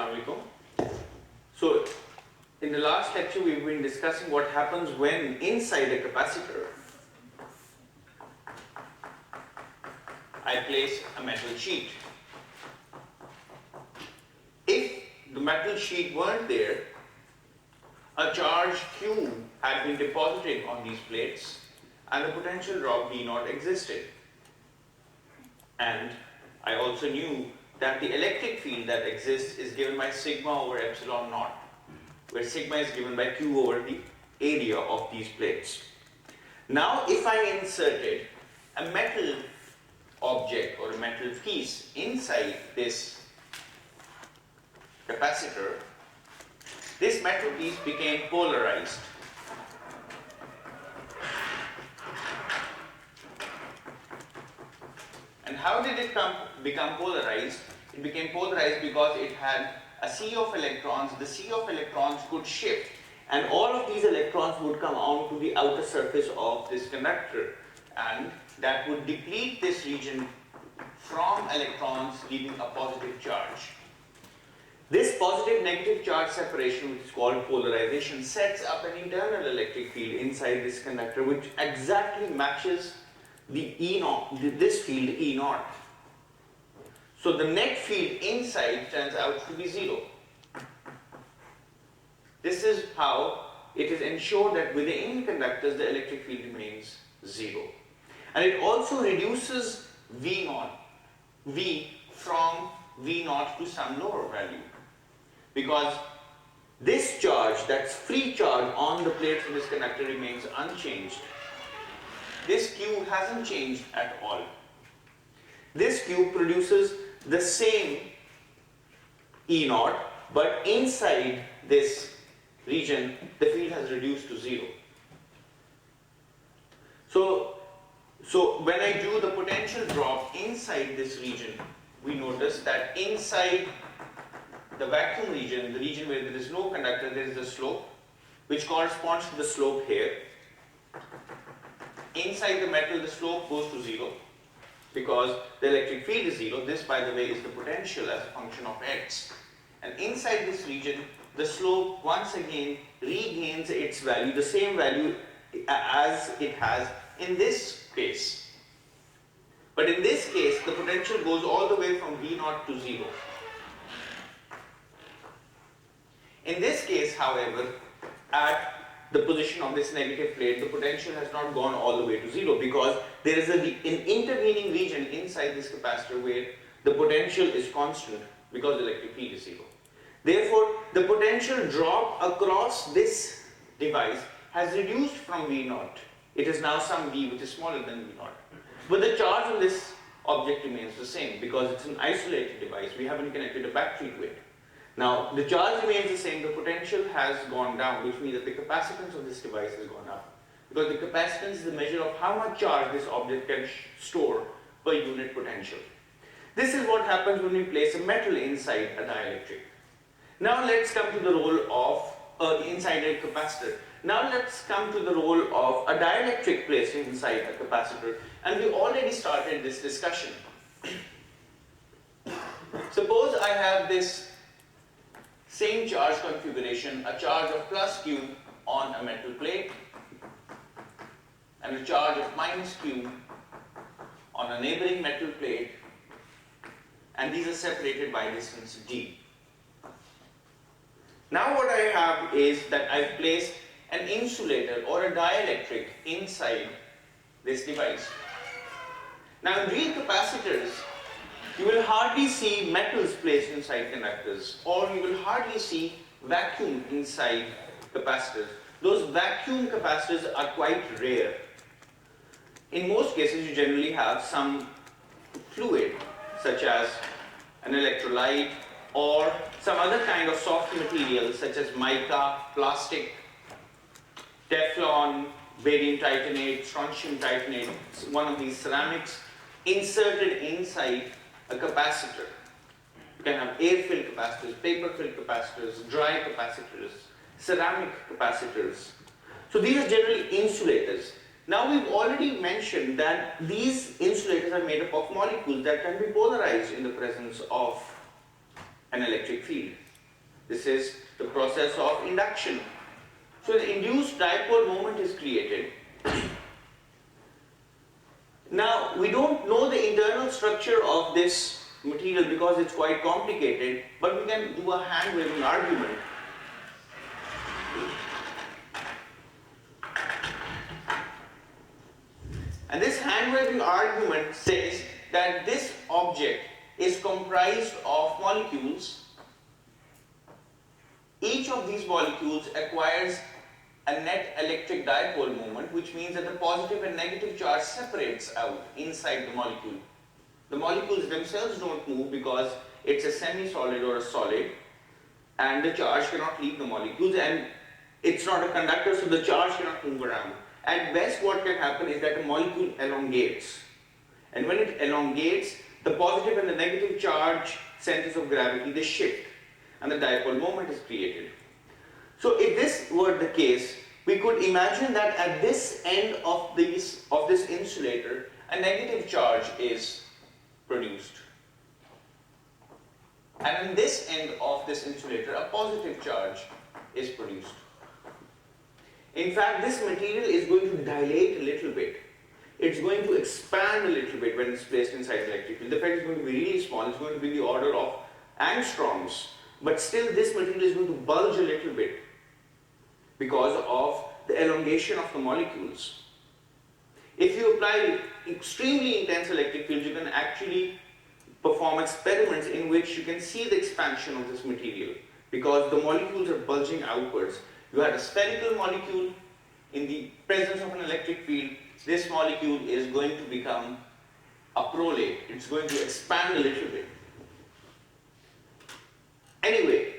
Assalamu alaikum. So, in the last lecture we've been discussing what happens when inside a capacitor I place a metal sheet. If the metal sheet weren't there, a charge Q had been deposited on these plates and the potential drop V naught existed. And I also knew that the electric field that exists is given by sigma over epsilon naught, where sigma is given by Q over the area of these plates. Now if I inserted a metal object or a metal piece inside this capacitor, this metal piece became polarized. And how did it become polarized? It became polarized because it had a sea of electrons. The sea of electrons could shift, and all of these electrons would come onto the outer surface of this conductor, and that would deplete this region from electrons, leaving a positive charge. This positive-negative charge separation, which is called polarization, sets up an internal electric field inside this conductor, which exactly matches the E naught, this field E naught. So the net field inside turns out to be 0. This is how it is ensured that within conductors the electric field remains 0. And it also reduces V naught, V from V naught to some lower value. Because this charge, that's free charge on the plates of this conductor, remains unchanged. This Q hasn't changed at all. This Q produces the same E naught, but inside this region, the field has reduced to 0. So when I do the potential drop inside this region, we notice that inside the vacuum region, the region where there is no conductor, there is a slope, which corresponds to the slope here. Inside the metal, the slope goes to 0 because the electric field is 0. This, by the way, is the potential as a function of x. And inside this region, the slope once again regains its value, the same value as it has in this case. But in this case, the potential goes all the way from V naught to 0. In this case, however, at the position of this negative plate, the potential has not gone all the way to 0 because there is an intervening region inside this capacitor where the potential is constant because the electric field is 0. Therefore, the potential drop across this device has reduced from V naught. It is now some V which is smaller than V naught. But the charge on this object remains the same because it's an isolated device. We haven't connected a battery to it. Now, the charge remains the same, the potential has gone down, which means that the capacitance of this device has gone up. Because the capacitance is the measure of how much charge this object can store per unit potential. This is what happens when we place a metal inside a dielectric. Now let's come to the role of inside a capacitor. Now let's come to the role of a dielectric placed inside a capacitor. And we already started this discussion. Suppose I have this same charge configuration, a charge of plus Q on a metal plate and a charge of minus Q on a neighboring metal plate, and these are separated by distance d. Now what I have is that I've placed an insulator or a dielectric inside this device. Now in real capacitors, you will hardly see metals placed inside conductors, or you will hardly see vacuum inside capacitors. Those vacuum capacitors are quite rare. In most cases, you generally have some fluid, such as an electrolyte or some other kind of soft material, such as mica, plastic, Teflon, barium titanate, strontium titanate, one of these ceramics, inserted inside a capacitor. You can have air-filled capacitors, paper-filled capacitors, dry capacitors, ceramic capacitors. So these are generally insulators. Now we've already mentioned that these insulators are made up of molecules that can be polarized in the presence of an electric field. This is the process of induction. So the induced dipole moment is created. Now, we don't know the internal structure of this material because it's quite complicated, but we can do a hand-waving argument. And this hand-waving argument says that this object is comprised of molecules. Each of these molecules acquires a net electric dipole moment, which means that the positive and negative charge separates out inside the molecule. The molecules themselves don't move because it's a semi-solid or a solid, and the charge cannot leave the molecules, and it's not a conductor, so the charge cannot move around. At best, what can happen is that the molecule elongates. And when it elongates, the positive and the negative charge centers of gravity, they shift, and the dipole moment is created. So if this were the case, we could imagine that at this end of this insulator, a negative charge is produced. And in this end of this insulator, a positive charge is produced. In fact, this material is going to dilate a little bit. It's going to expand a little bit when it's placed inside the electric field. The effect is going to be really small. It's going to be the order of angstroms. But still, this material is going to bulge a little bit because of the elongation of the molecules. If you apply extremely intense electric fields, you can actually perform experiments in which you can see the expansion of this material because the molecules are bulging outwards. You had a spherical molecule in the presence of an electric field. This molecule is going to become a prolate. It's going to expand a little bit. Anyway,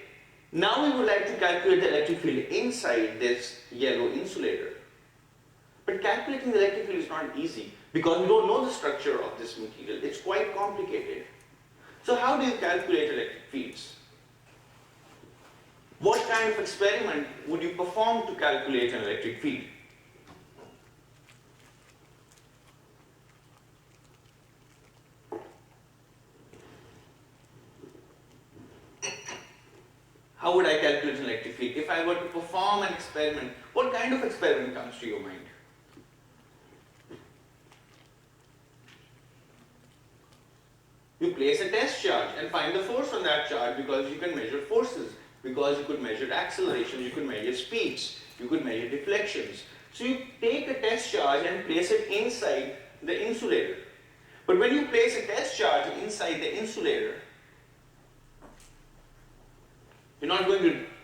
now we would like to calculate the electric field inside this yellow insulator. But calculating the electric field is not easy because we don't know the structure of this material. It's quite complicated. So how do you calculate electric fields? What kind of experiment would you perform to calculate an electric field? How would I calculate an electric field? If I were to perform an experiment, what kind of experiment comes to your mind? You place a test charge and find the force on that charge because you can measure forces, because you could measure accelerations, you could measure speeds, you could measure deflections. So you take a test charge and place it inside the insulator. But when you place a test charge inside the insulator,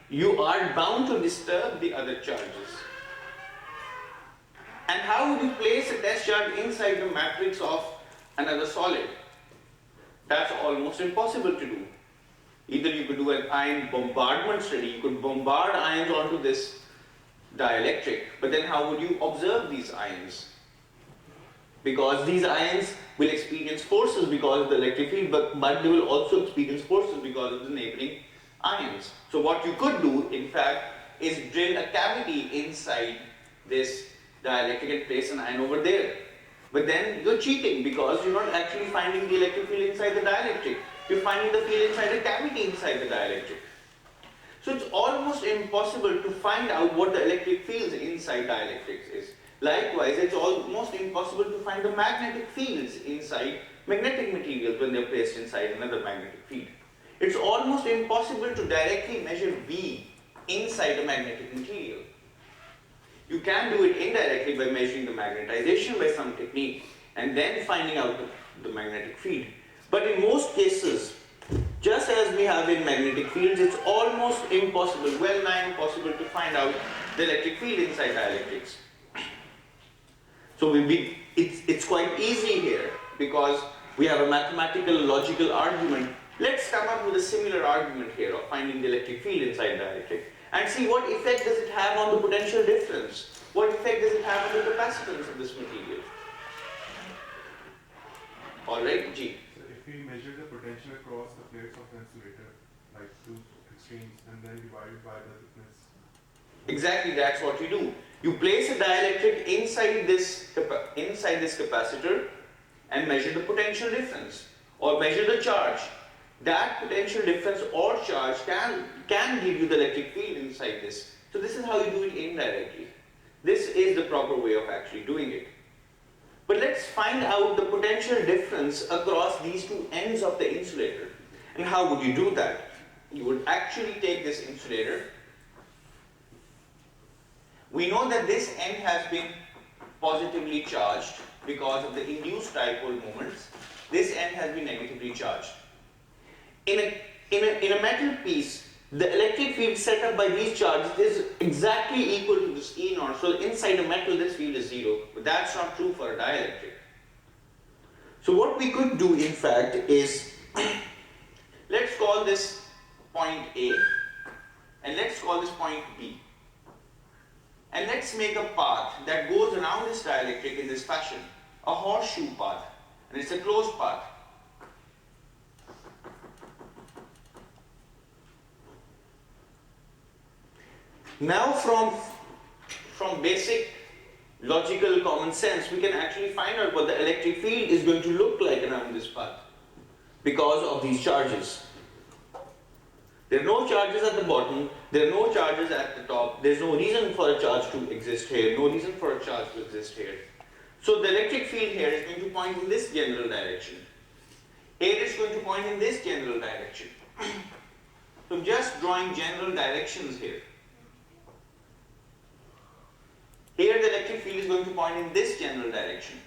you are bound to disturb the other charges. And how would you place a test charge inside the matrix of another solid? That's almost impossible to do. Either you could do an ion bombardment study, you could bombard ions onto this dielectric, but then how would you observe these ions? Because these ions will experience forces because of the electric field, but they will also experience forces because of the neighboring ions. So what you could do, in fact, is drill a cavity inside this dielectric and place an ion over there. But then you're cheating because you're not actually finding the electric field inside the dielectric. You're finding the field inside a cavity inside the dielectric. So it's almost impossible to find out what the electric fields inside dielectrics is. Likewise, it's almost impossible to find the magnetic fields inside magnetic materials when they're placed inside another magnetic field. It's almost impossible to directly measure V inside a magnetic material. You can do it indirectly by measuring the magnetization by some technique and then finding out the magnetic field. But in most cases, just as we have in magnetic fields, it's almost impossible, well nigh impossible to find out the electric field inside dielectrics. So it's quite easy here because we have a mathematical logical argument. Let's come up with a similar argument here of finding the electric field inside dielectric and see what effect does it have on the potential difference. What effect does it have on the capacitance of this material? Alright, G. So if we measure the potential across the plates of the insulator, like two extremes, and then divide it by the thickness. Exactly, that's what you do. You place a dielectric inside this capacitor and measure the potential difference or measure the charge. that potential difference or charge can give you the electric field inside this. So this is how you do it indirectly. This is the proper way of actually doing it. But let's find out the potential difference across these two ends of the insulator. And how would you do that? You would actually take this insulator. We know that this end has been positively charged because of the induced dipole moments. This end has been negatively charged. In a metal piece, the electric field set up by these charges is exactly equal to this E naught. So inside a metal, this field is 0. But that's not true for a dielectric. So what we could do, in fact, is let's call this point A and let's call this point B. And let's make a path that goes around this dielectric in this fashion, a horseshoe path, and it's a closed path. Now from basic logical common sense, we can actually find out what the electric field is going to look like around this path because of these charges. There are no charges at the bottom, there are no charges at the top, there's no reason for a charge to exist here, no reason for a charge to exist here. So the electric field here is going to point in this general direction. Here it's going to point in this general direction. So I'm just drawing general directions here. Here the electric field is going to point in this general direction.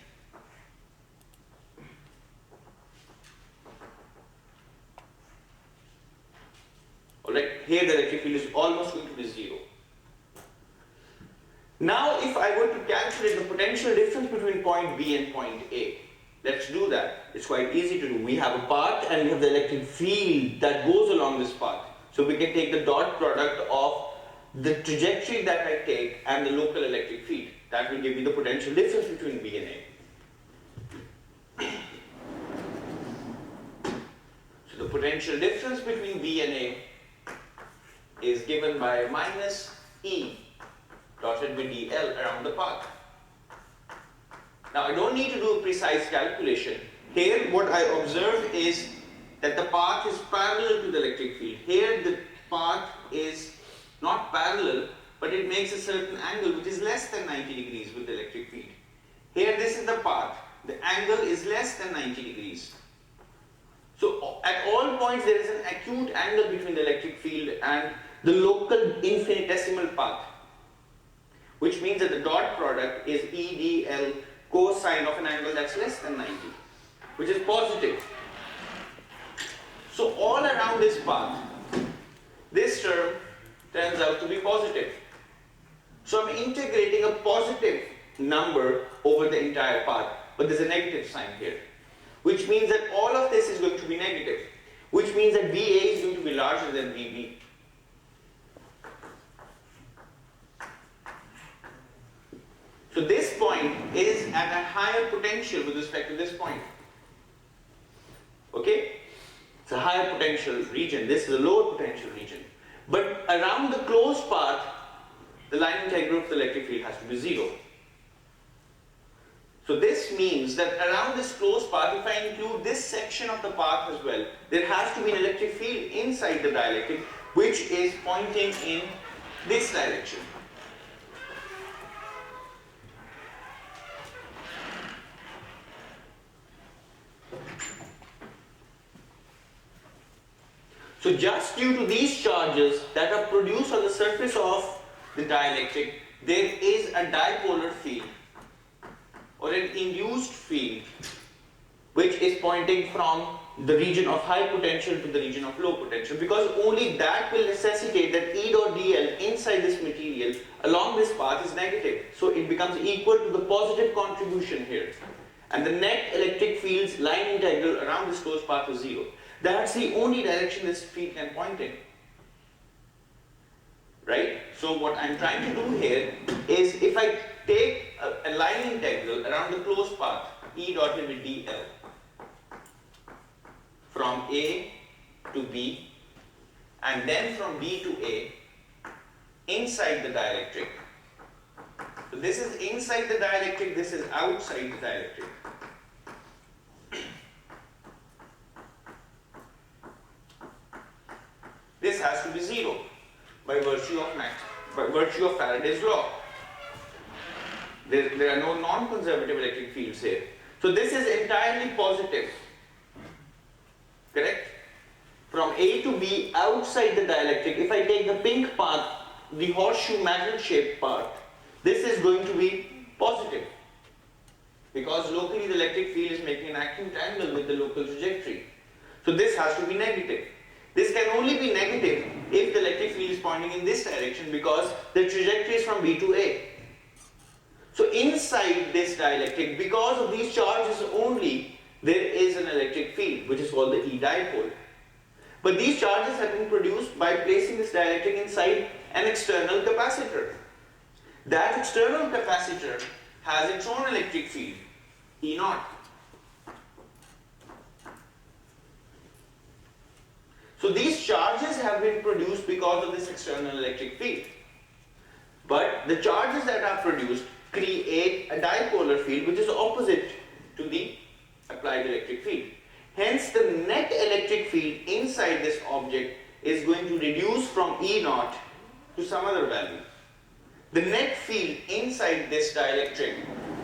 Alright, here the electric field is almost going to be 0. Now if I were to calculate the potential difference between point B and point A, let's do that. It's quite easy to do. We have a path and we have the electric field that goes along this path. So we can take the dot product of the trajectory that I take and the local electric field. That will give me the potential difference between B and A. So the potential difference between B and A is given by minus E dotted with dl around the path. Now I don't need to do a precise calculation. Here what I observe is that the path is parallel to the electric field. Here the path is not parallel, but it makes a certain angle which is less than 90 degrees with the electric field. Here this is the path. The angle is less than 90 degrees. So at all points there is an acute angle between the electric field and the local infinitesimal path, which means that the dot product is E dl cosine of an angle that's less than 90, which is positive. So all around this path, this term turns out to be positive. So I'm integrating a positive number over the entire path, but there's a negative sign here, which means that all of this is going to be negative, which means that VA is going to be larger than VB. So this point is at a higher potential with respect to this point. Okay? It's a higher potential region. This is a lower potential region. But around the closed path, the line integral of the electric field has to be 0. So this means that around this closed path, if I include this section of the path as well, there has to be an electric field inside the dielectric which is pointing in this direction. So just due to these charges that are produced on the surface of the dielectric, there is a dipolar field or an induced field which is pointing from the region of high potential to the region of low potential, because only that will necessitate that E dot dl inside this material along this path is negative. So it becomes equal to the positive contribution here. And the net electric field's line integral around this closed path is 0. That's the only direction this field can point in. Right? So what I'm trying to do here is, if I take a line integral around the closed path, E dotted with dl, from A to B, and then from B to A, inside the dielectric. So this is inside the dielectric, this is outside the dielectric. 0 by virtue of Faraday's law. There are no non-conservative electric fields here. So this is entirely positive. Correct? From A to B outside the dielectric, if I take the pink path, the horseshoe magnet shaped part, this is going to be positive. Because locally the electric field is making an acute angle with the local trajectory. So this has to be negative. This can only be negative if the electric field is pointing in this direction because the trajectory is from B to A. So inside this dielectric, because of these charges only, there is an electric field which is called the E dipole. But these charges have been produced by placing this dielectric inside an external capacitor. That external capacitor has its own electric field, E naught. So these charges have been produced because of this external electric field. But the charges that are produced create a dipolar field which is opposite to the applied electric field. Hence the net electric field inside this object is going to reduce from E naught to some other value. The net field inside this dielectric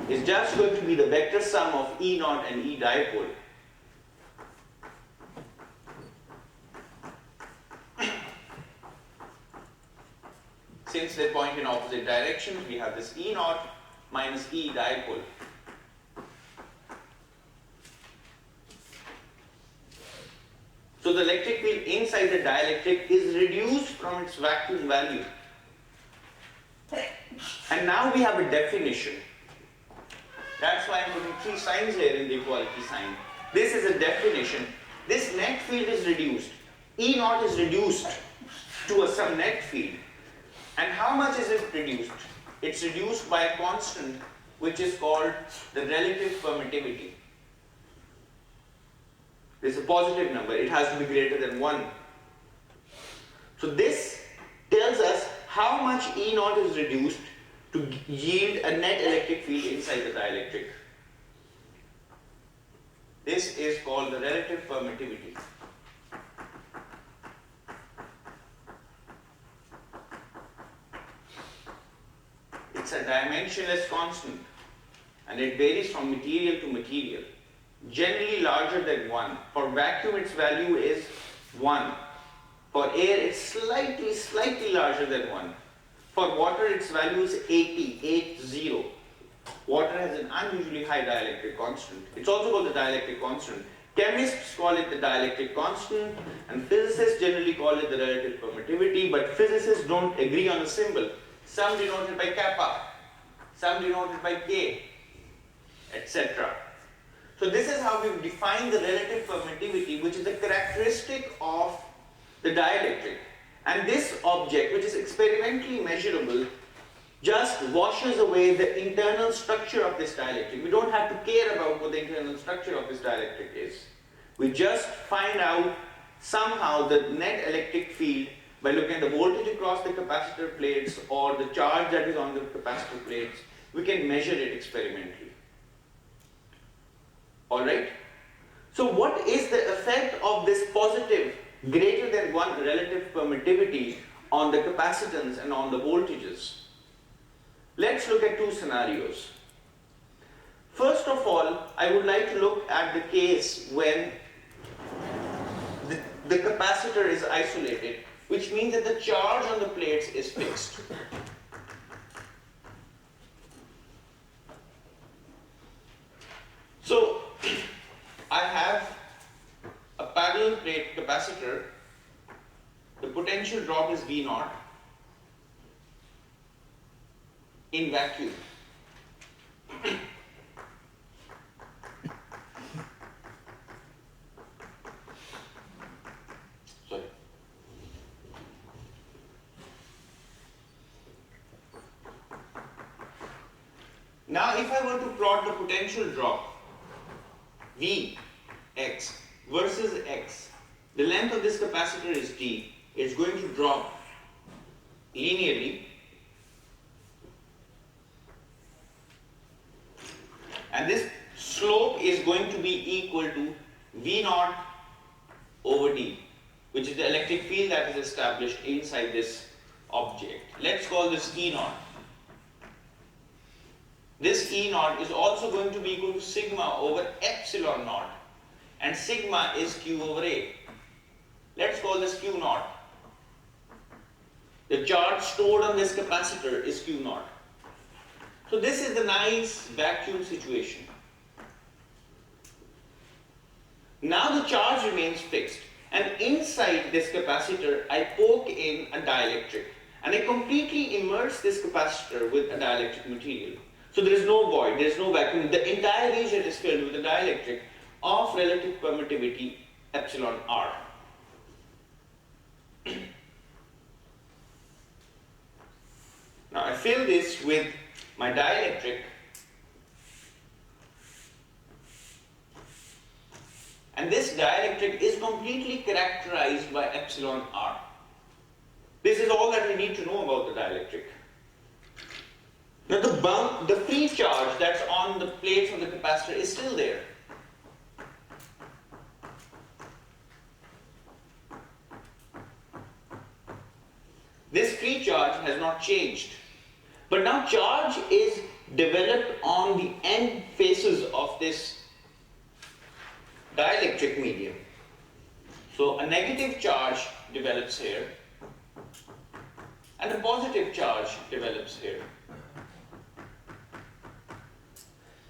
is just going to be the vector sum of E naught and E dipole. Since they point in opposite directions, we have this E naught minus E dipole. So the electric field inside the dielectric is reduced from its vacuum value. And now we have a definition. That's why I'm putting 3 signs here in the equality sign. This is a definition. This net field is reduced. E naught is reduced to some net field. And how much is it reduced? It's reduced by a constant which is called the relative permittivity. This is a positive number. It has to be greater than 1. So this tells us how much E naught is reduced to yield a net electric field inside the dielectric. This is called the relative permittivity. It's a dimensionless constant and it varies from material to material. Generally larger than 1. For vacuum its value is 1. For air it's slightly larger than 1. For water its value is 80. Water has an unusually high dielectric constant. It's also called the dielectric constant. Chemists call it the dielectric constant and physicists generally call it the relative permittivity, but physicists don't agree on a symbol. Some denote it by kappa, some denote it by K, etc. So this is how we define the relative permittivity, which is a characteristic of the dielectric. And this object, which is experimentally measurable, just washes away the internal structure of this dielectric. We don't have to care about what the internal structure of this dielectric is. We just find out somehow the net electric field by looking at the voltage across the capacitor plates or the charge that is on the capacitor plates. We can measure it experimentally. Alright? So what is the effect of this positive greater than 1 relative permittivity on the capacitance and on the voltages? Let's look at 2 scenarios. First of all, I would like to look at the case when the capacitor is isolated, which means that the charge on the plates is fixed. So, I have a parallel plate capacitor. The potential drop is V naught in vacuum. Sorry. Now, if I were to plot the potential drop V x versus x, the length of this capacitor is d. It's going to drop linearly, and this slope is going to be equal to V naught over d. which is the electric field that is established inside this object. Let's call this E naught. This E naught is also going to be equal to sigma over epsilon naught, and sigma is Q over A. Let's call this Q naught. The charge stored on this capacitor is Q naught. So this is the nice vacuum situation. Now the charge remains fixed, and inside this capacitor I poke in a dielectric, and I completely immerse this capacitor with a dielectric material. So there is no void, there is no vacuum. The entire region is filled with a dielectric of relative permittivity epsilon r. Now I fill this with my dielectric, and this dielectric is completely characterized by epsilon r. This is all that we need to know about the dielectric. Now the free charge that's on the plates of the capacitor is still there. This free charge has not changed. But now charge is developed on the end faces of this dielectric medium. So a negative charge develops here, and a positive charge develops here.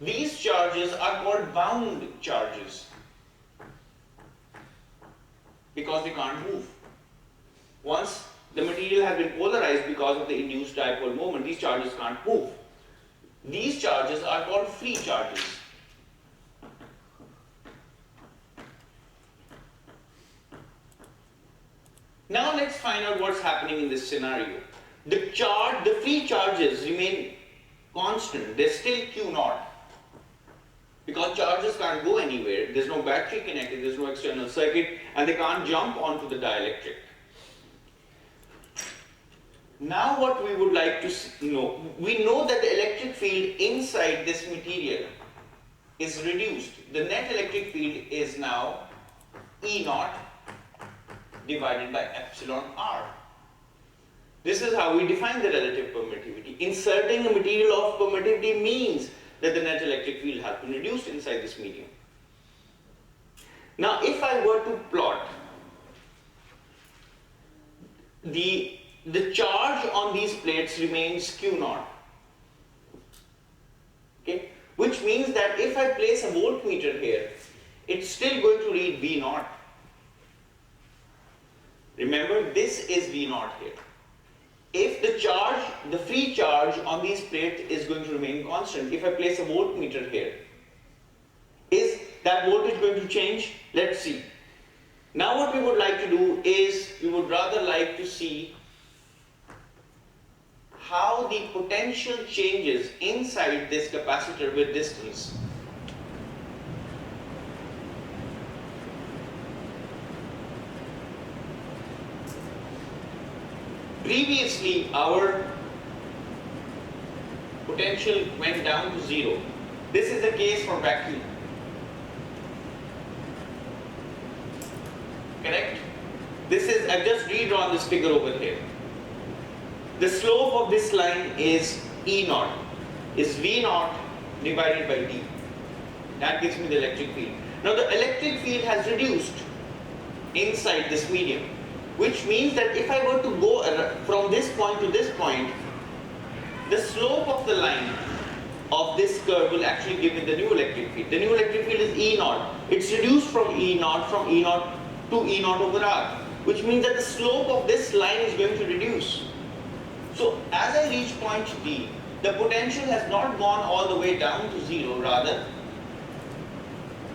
These charges are called bound charges because they can't move. Once the material has been polarized because of the induced dipole moment, these charges can't move. These charges are called free charges. Now let's find out what's happening in this scenario. The free charges remain constant. They're still Q naught. Because charges can't go anywhere. There's no battery connected, there's no external circuit, and they can't jump onto the dielectric. Now what we would like to know, we know that the electric field inside this material is reduced. The net electric field is now E naught divided by epsilon r. This is how we define the relative permittivity. Inserting a material of permittivity means that the net electric field has been reduced inside this medium. Now if I were to plot the charge on these plates remains Q naught, okay? Which means that if I place a voltmeter here, it's still going to read V naught. Remember, this is V naught here. If the free charge on these plates is going to remain constant, if I place a voltmeter here, is that voltage going to change? Let's see. Now what we would like to do is, we would rather like to see how the potential changes inside this capacitor with distance. Previously, our potential went down to 0. This is the case for vacuum. Correct? This is, I've just redrawn this figure over here. The slope of this line is E naught, is V naught divided by D. That gives me the electric field. Now the electric field has reduced inside this medium, which means that if I were to go from this point to this point, the slope of the line of this curve will actually give me the new electric field. The new electric field is E naught. It's reduced from E naught to E naught over R, which means that the slope of this line is going to reduce. So as I reach point D, the potential has not gone all the way down to 0, rather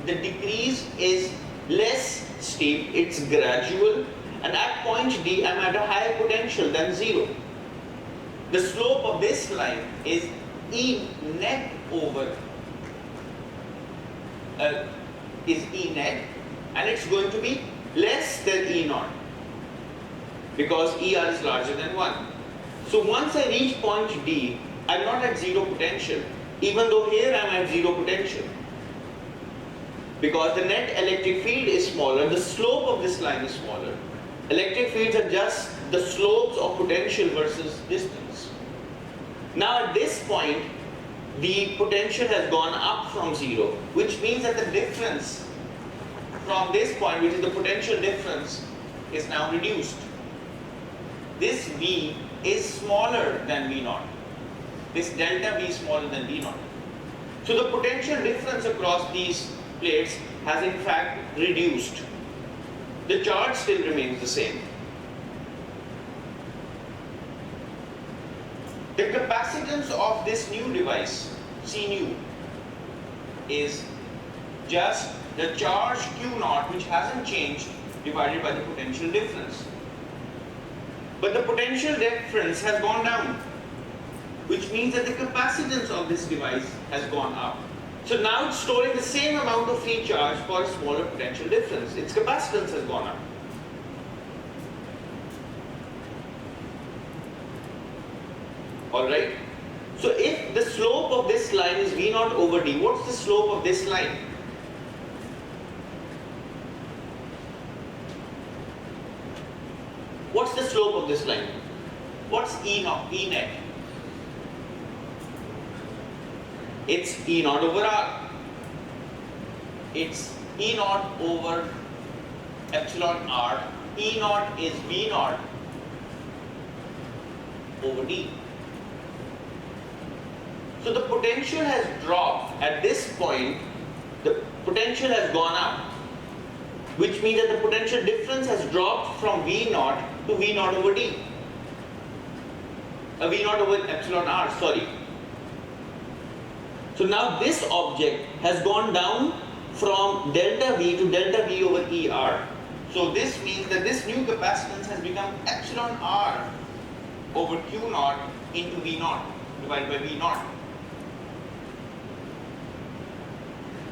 the decrease is less steep, it's gradual, and at point D I'm at a higher potential than 0. The slope of this line is E net over E net, and it's going to be less than E naught because ER is larger than 1. So once I reach point D, I'm not at 0 potential, even though here I'm at 0 potential. Because the net electric field is smaller, the slope of this line is smaller. Electric fields are just the slopes of potential versus distance. Now at this point, the potential has gone up from 0, which means that the difference from this point, which is the potential difference, is now reduced. This V is smaller than V naught. This delta V is smaller than V naught. So the potential difference across these plates has in fact reduced. The charge still remains the same. The capacitance of this new device, C nu, is just the charge Q naught, which hasn't changed, divided by the potential difference. But the potential difference has gone down, which means that the capacitance of this device has gone up. So now it's storing the same amount of free charge for a smaller potential difference. Its capacitance has gone up. Alright? So if the slope of this line is V naught over D, what's the slope of this line? What's the slope of this line? What's E naught, E net? It's E naught over R. It's E naught over epsilon R. E naught is V naught over D. So the potential has dropped. At this point, the potential has gone up, which means that the potential difference has dropped from V naught to V naught over D. V naught over epsilon R, sorry. So now this object has gone down from delta V to delta V over ER. So this means that this new capacitance has become epsilon R over Q naught into V naught divided by V naught.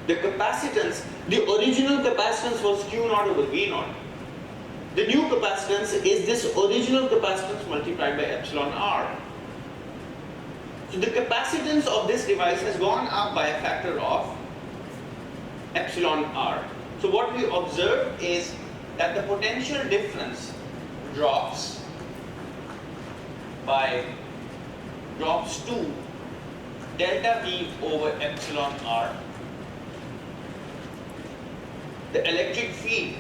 The capacitance, the original capacitance was Q naught over V naught. The new capacitance is this original capacitance multiplied by epsilon R. So the capacitance of this device has gone up by a factor of epsilon R. So what we observe is that the potential difference drops to delta V over epsilon R. The electric field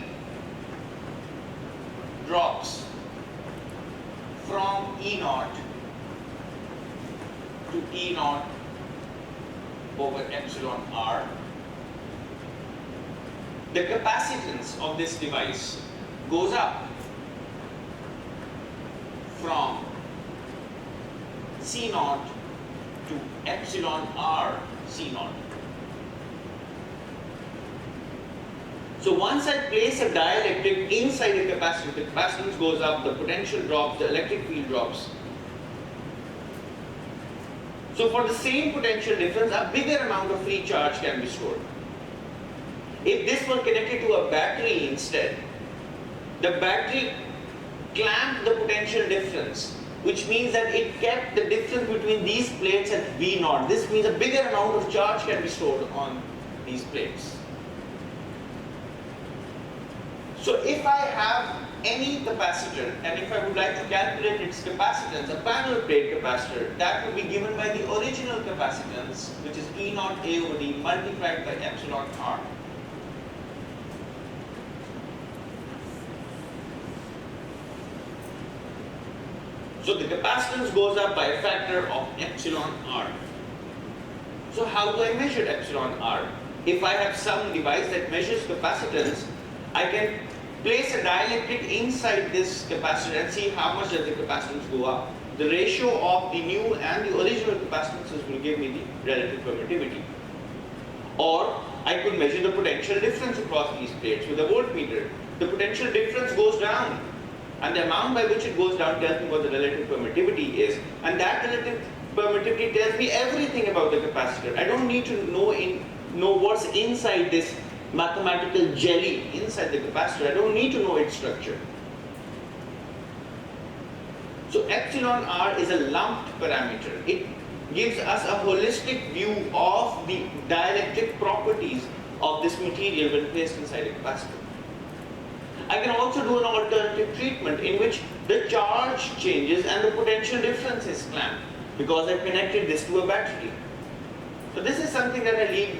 drops from E naught to E naught over epsilon R. The capacitance of this device goes up from C naught to epsilon R C naught. So once I place a dielectric inside a capacitor, the capacitance goes up, the potential drops, the electric field drops. So for the same potential difference, a bigger amount of free charge can be stored. If this were connected to a battery instead, the battery clamped the potential difference, which means that it kept the difference between these plates at V naught. This means a bigger amount of charge can be stored on these plates. So if I have any capacitor and if I would like to calculate its capacitance, a panel plate capacitor, that would be given by the original capacitance, which is E naught A over D multiplied by epsilon R. So the capacitance goes up by a factor of epsilon R. So how do I measure epsilon R? If I have some device that measures capacitance, I can place a dielectric inside this capacitor and see how much does the capacitance go up. The ratio of the new and the original capacitances will give me the relative permittivity. Or I could measure the potential difference across these plates with a voltmeter. The potential difference goes down, and the amount by which it goes down tells me what the relative permittivity is, and that relative permittivity tells me everything about the capacitor. I don't need to know what's inside this mathematical jelly inside the capacitor. I don't need to know its structure. So epsilon R is a lumped parameter. It gives us a holistic view of the dielectric properties of this material when placed inside a capacitor. I can also do an alternative treatment in which the charge changes and the potential difference is clamped because I connected this to a battery. So this is something that I leave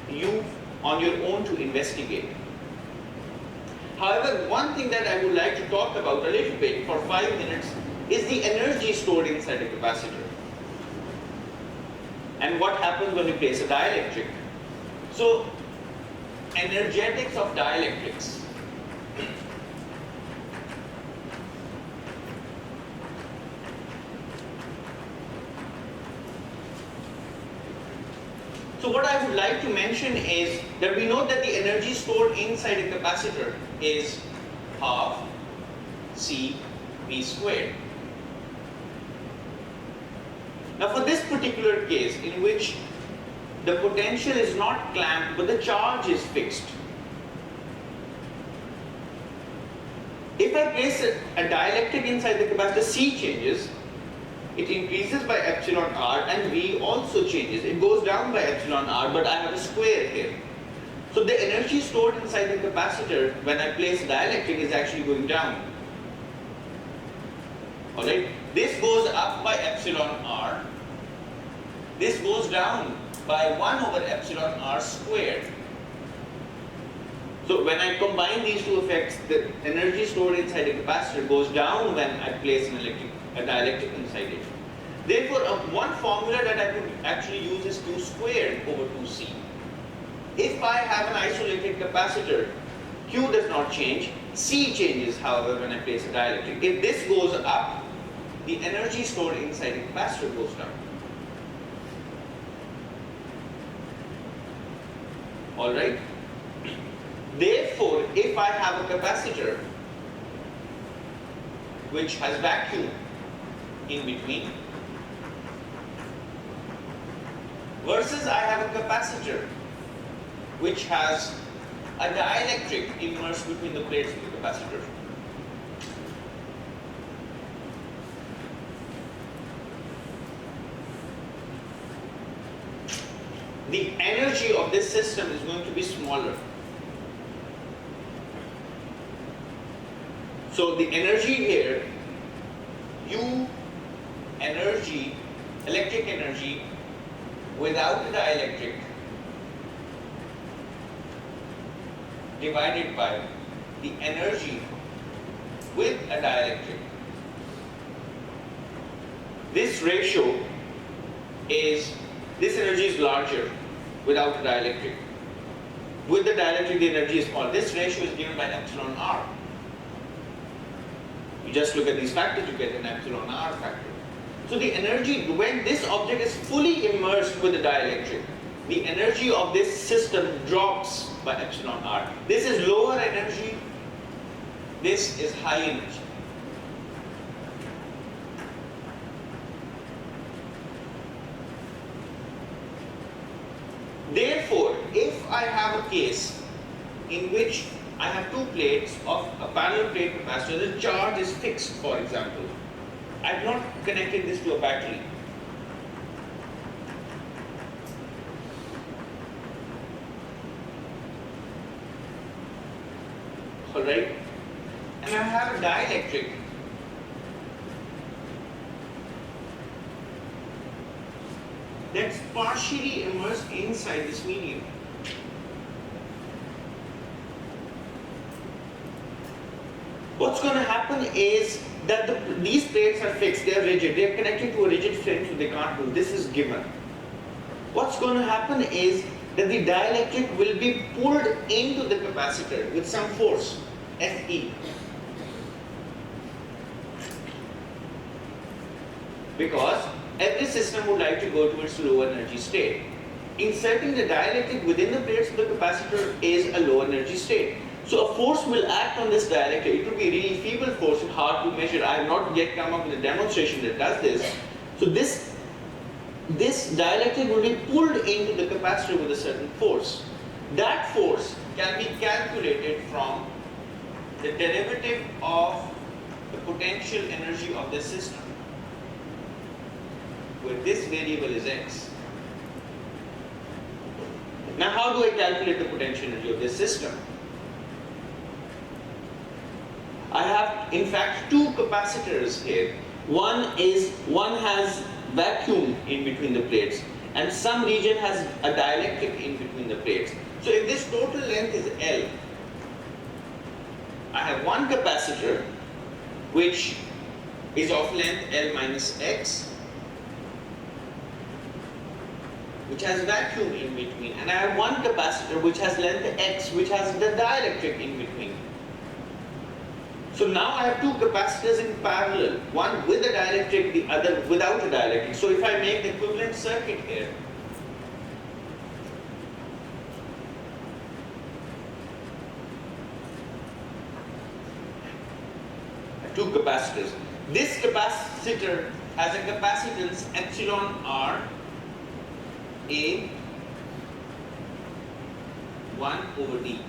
you on your own to investigate. However, one thing that I would like to talk about a little bit for 5 minutes is the energy stored inside a capacitor and what happens when you place a dielectric. So, energetics of dielectrics. So what I would like to mention is that we know that the energy stored inside a capacitor is half C V squared. Now for this particular case in which the potential is not clamped but the charge is fixed, if I place a dielectric inside the capacitor, C changes, it increases by epsilon r, and V also changes. It goes down by epsilon r, but I have a square here. So the energy stored inside the capacitor when I place a dielectric is actually going down. Alright, this goes up by epsilon r. This goes down by 1 over epsilon r squared. So when I combine these two effects, the energy stored inside a capacitor goes down when I place a dielectric inside it. Therefore, one formula that I could actually use is Q squared over 2C. If I have an isolated capacitor, Q does not change, C changes, however, when I place a dielectric. If this goes up, the energy stored inside a capacitor goes down. Alright? Therefore, if I have a capacitor which has vacuum in between versus I have a capacitor which has a dielectric immersed between the plates of the capacitor, the energy of this system is going to be smaller. So the energy here, U energy, electric energy without a dielectric divided by the energy with a dielectric. This ratio is, this energy is larger without a dielectric. With the dielectric, the energy is small. This ratio is given by epsilon r. You just look at these factors, you get an epsilon r factor. So the energy, when this object is fully immersed with the dielectric, the energy of this system drops by epsilon r. This is lower energy, this is high energy. Therefore, if I have a case in which I have two plates of a parallel plate capacitor, the charge is fixed, for example. I have not connected this to a battery. Alright? And I have a dielectric that's partially immersed inside this medium. What's going to happen is that these plates are fixed, they are rigid, they are connected to a rigid frame, so they can't move. This is given. What's going to happen is that the dielectric will be pulled into the capacitor with some force, Fe. Because every system would like to go to its low energy state. Inserting the dielectric within the plates of the capacitor is a low energy state. So a force will act on this dielectric. It will be a really feeble force and hard to measure. I have not yet come up with a demonstration that does this. So this dielectric will be pulled into the capacitor with a certain force. That force can be calculated from the derivative of the potential energy of this system, where this variable is x. Now how do I calculate the potential energy of this system? I have in fact two capacitors here. One has vacuum in between the plates, and some region has a dielectric in between the plates. So if this total length is L, I have one capacitor which is of length L minus X, which has vacuum in between, and I have one capacitor which has length X, which has the dielectric in between. So now I have two capacitors in parallel, one with a dielectric, the other without a dielectric. So if I make the equivalent circuit here, two capacitors. This capacitor has a capacitance epsilon R A 1 over D,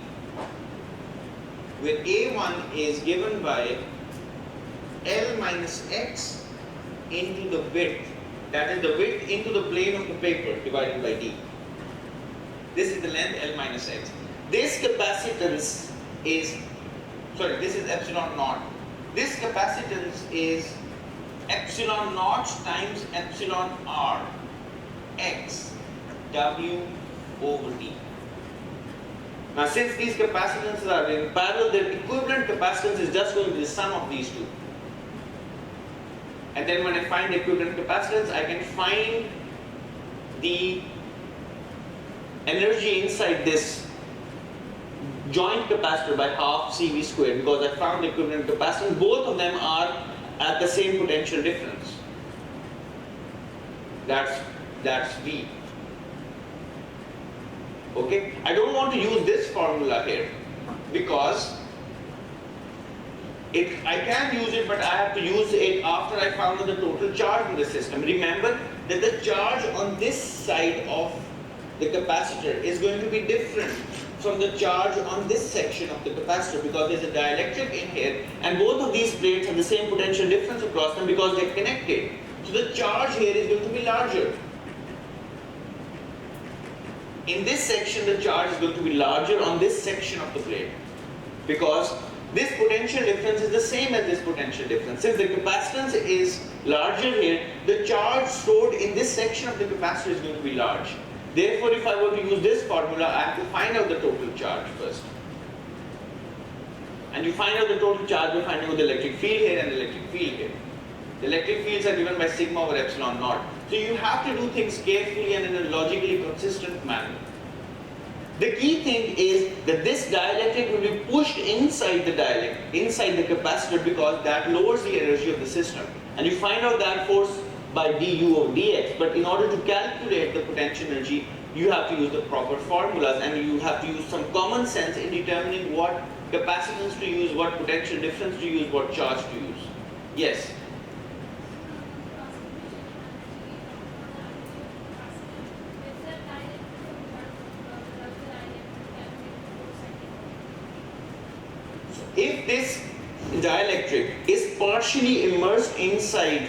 where A1 is given by L minus X into the width, that is the width into the plane of the paper divided by D. This is the length L minus X. This capacitance is, this is epsilon naught. This capacitance is epsilon naught times epsilon R X W over D. Now since these capacitances are in parallel, their equivalent capacitance is just going to be the sum of these two. And then when I find the equivalent capacitance, I can find the energy inside this joint capacitor by half CV squared, because I found the equivalent capacitance. Both of them are at the same potential difference. That's V. Okay, I don't want to use this formula here because I can use it, but I have to use it after I found the total charge in the system. Remember that the charge on this side of the capacitor is going to be different from the charge on this section of the capacitor, because there's a dielectric in here and both of these plates have the same potential difference across them because they're connected. So the charge here is going to be larger. In this section, the charge is going to be larger on this section of the plate because this potential difference is the same as this potential difference. Since the capacitance is larger here, the charge stored in this section of the capacitor is going to be large. Therefore, if I were to use this formula, I have to find out the total charge first. And you find out the total charge by finding out the electric field here and the electric field here. The electric fields are given by sigma over epsilon naught. So you have to do things carefully and in a logically consistent manner. The key thing is that this dielectric will be pushed inside the capacitor because that lowers the energy of the system. And you find out that force by du over dx. But in order to calculate the potential energy, you have to use the proper formulas and you have to use some common sense in determining what capacitance to use, what potential difference to use, what charge to use. Yes? If this dielectric is partially immersed inside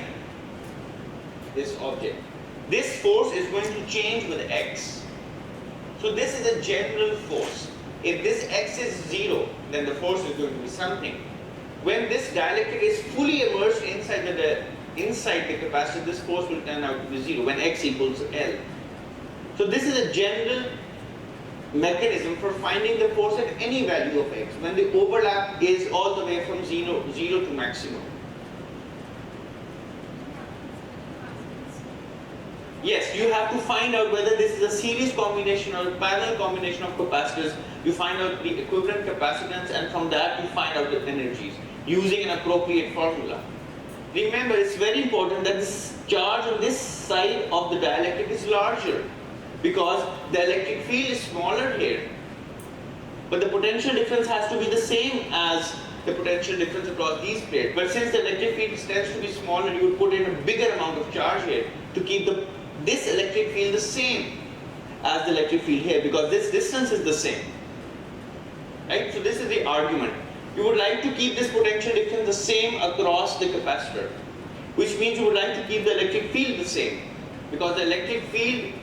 this object, this force is going to change with x. So this is a general force. If this x is 0, then the force is going to be something. When this dielectric is fully immersed inside the capacitor, this force will turn out to be 0 when x equals L. So this is a general mechanism for finding the force at any value of x when the overlap is all the way from 0 to maximum. Yes, you have to find out whether this is a series combination or a parallel combination of capacitors. You find out the equivalent capacitance and from that you find out the energies using an appropriate formula. Remember, it's very important that this charge on this side of the dielectric is larger, because the electric field is smaller here, but the potential difference has to be the same as the potential difference across these plates. But since the electric field tends to be smaller, you would put in a bigger amount of charge here to keep this electric field the same as the electric field here, because this distance is the same. Right? So this is the argument. You would like to keep this potential difference the same across the capacitor, which means you would like to keep the electric field the same, because the electric field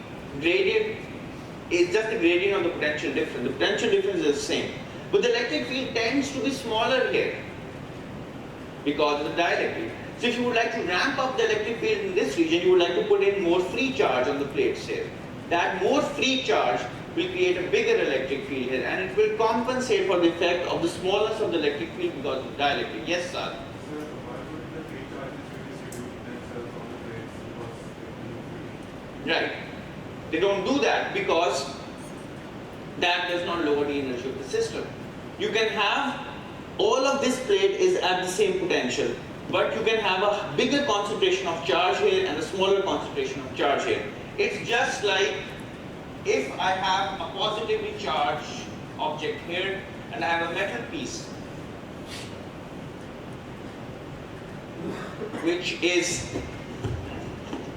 gradient is just the gradient of the potential difference. The potential difference is the same. But the electric field tends to be smaller here. because of the dielectric. So if you would like to ramp up the electric field in this region, you would like to put in more free charge on the plates here. That more free charge will create a bigger electric field here, and it will compensate for the effect of the smallness of the electric field because of the dielectric. Yes, sir? Sir, why would the free charges redistribute themselves on the plates because they have no free? Right. They don't do that because that does not lower the energy of the system. You can have all of this plate is at the same potential, but you can have a bigger concentration of charge here and a smaller concentration of charge here. It's just like if I have a positively charged object here and I have a metal piece which is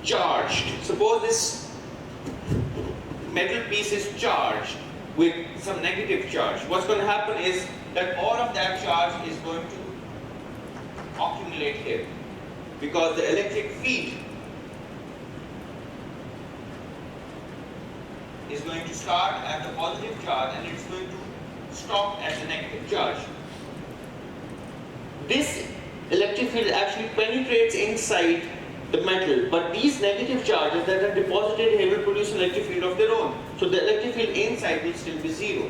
charged. Suppose this metal piece is charged with some negative charge. What's going to happen is that all of that charge is going to accumulate here because the electric field is going to start at the positive charge and it's going to stop at the negative charge. This electric field actually penetrates inside the metal, but these negative charges that are deposited here will produce an electric field of their own. So the electric field inside will still be zero.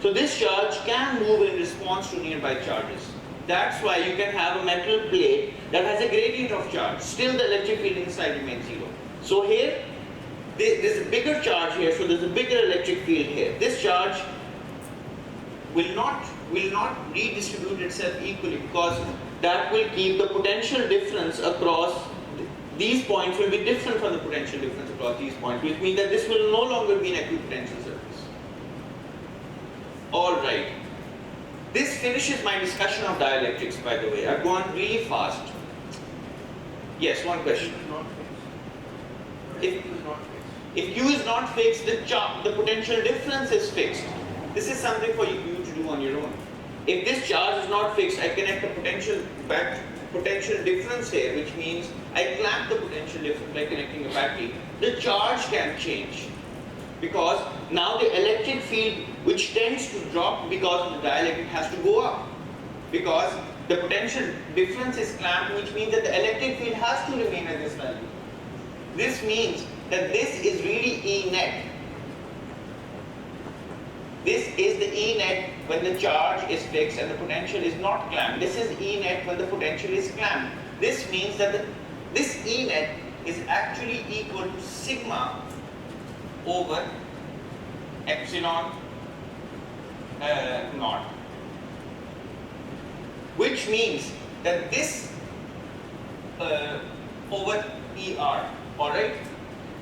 So this charge can move in response to nearby charges. That's why you can have a metal plate that has a gradient of charge. Still the electric field inside remains zero. So here, there's a bigger charge here, so there's a bigger electric field here. This charge will not redistribute itself equally because that will keep the potential difference across these points will be different from the potential difference across these points, which means that this will no longer be an equipotential surface. Alright. This finishes my discussion of dielectrics, by the way. I've gone really fast. Yes, one question. If Q is not fixed, the potential difference is fixed. This is something for you to do on your own. If this charge is not fixed, I connect the potential difference here, which means I clamp the potential difference by connecting a battery. The charge can change because now the electric field, which tends to drop because of the dielectric, has to go up because the potential difference is clamped, which means that the electric field has to remain at this value. This means that this is really E net. This is the E net when the charge is fixed and the potential is not clamped. This is E net when the potential is clamped. This means that this E net is actually equal to sigma over epsilon naught. Which means that this over ER, alright?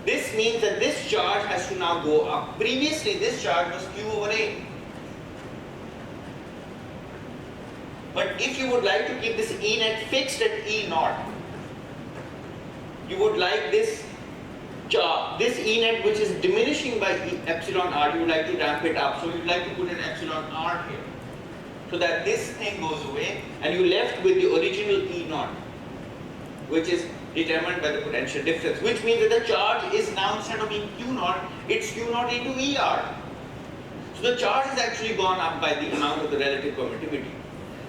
This means that this charge has to now go up. Previously, this charge was Q over A. But if you would like to keep this E net fixed at E naught, you would like this E net, which is diminishing by epsilon R, you would like to ramp it up. So you would like to put an epsilon R here, so that this thing goes away and you left with the original E naught, which is determined by the potential difference, which means that the charge is now, instead of being Q naught, it's Q naught into ER. So the charge has actually gone up by the amount of the relative permittivity.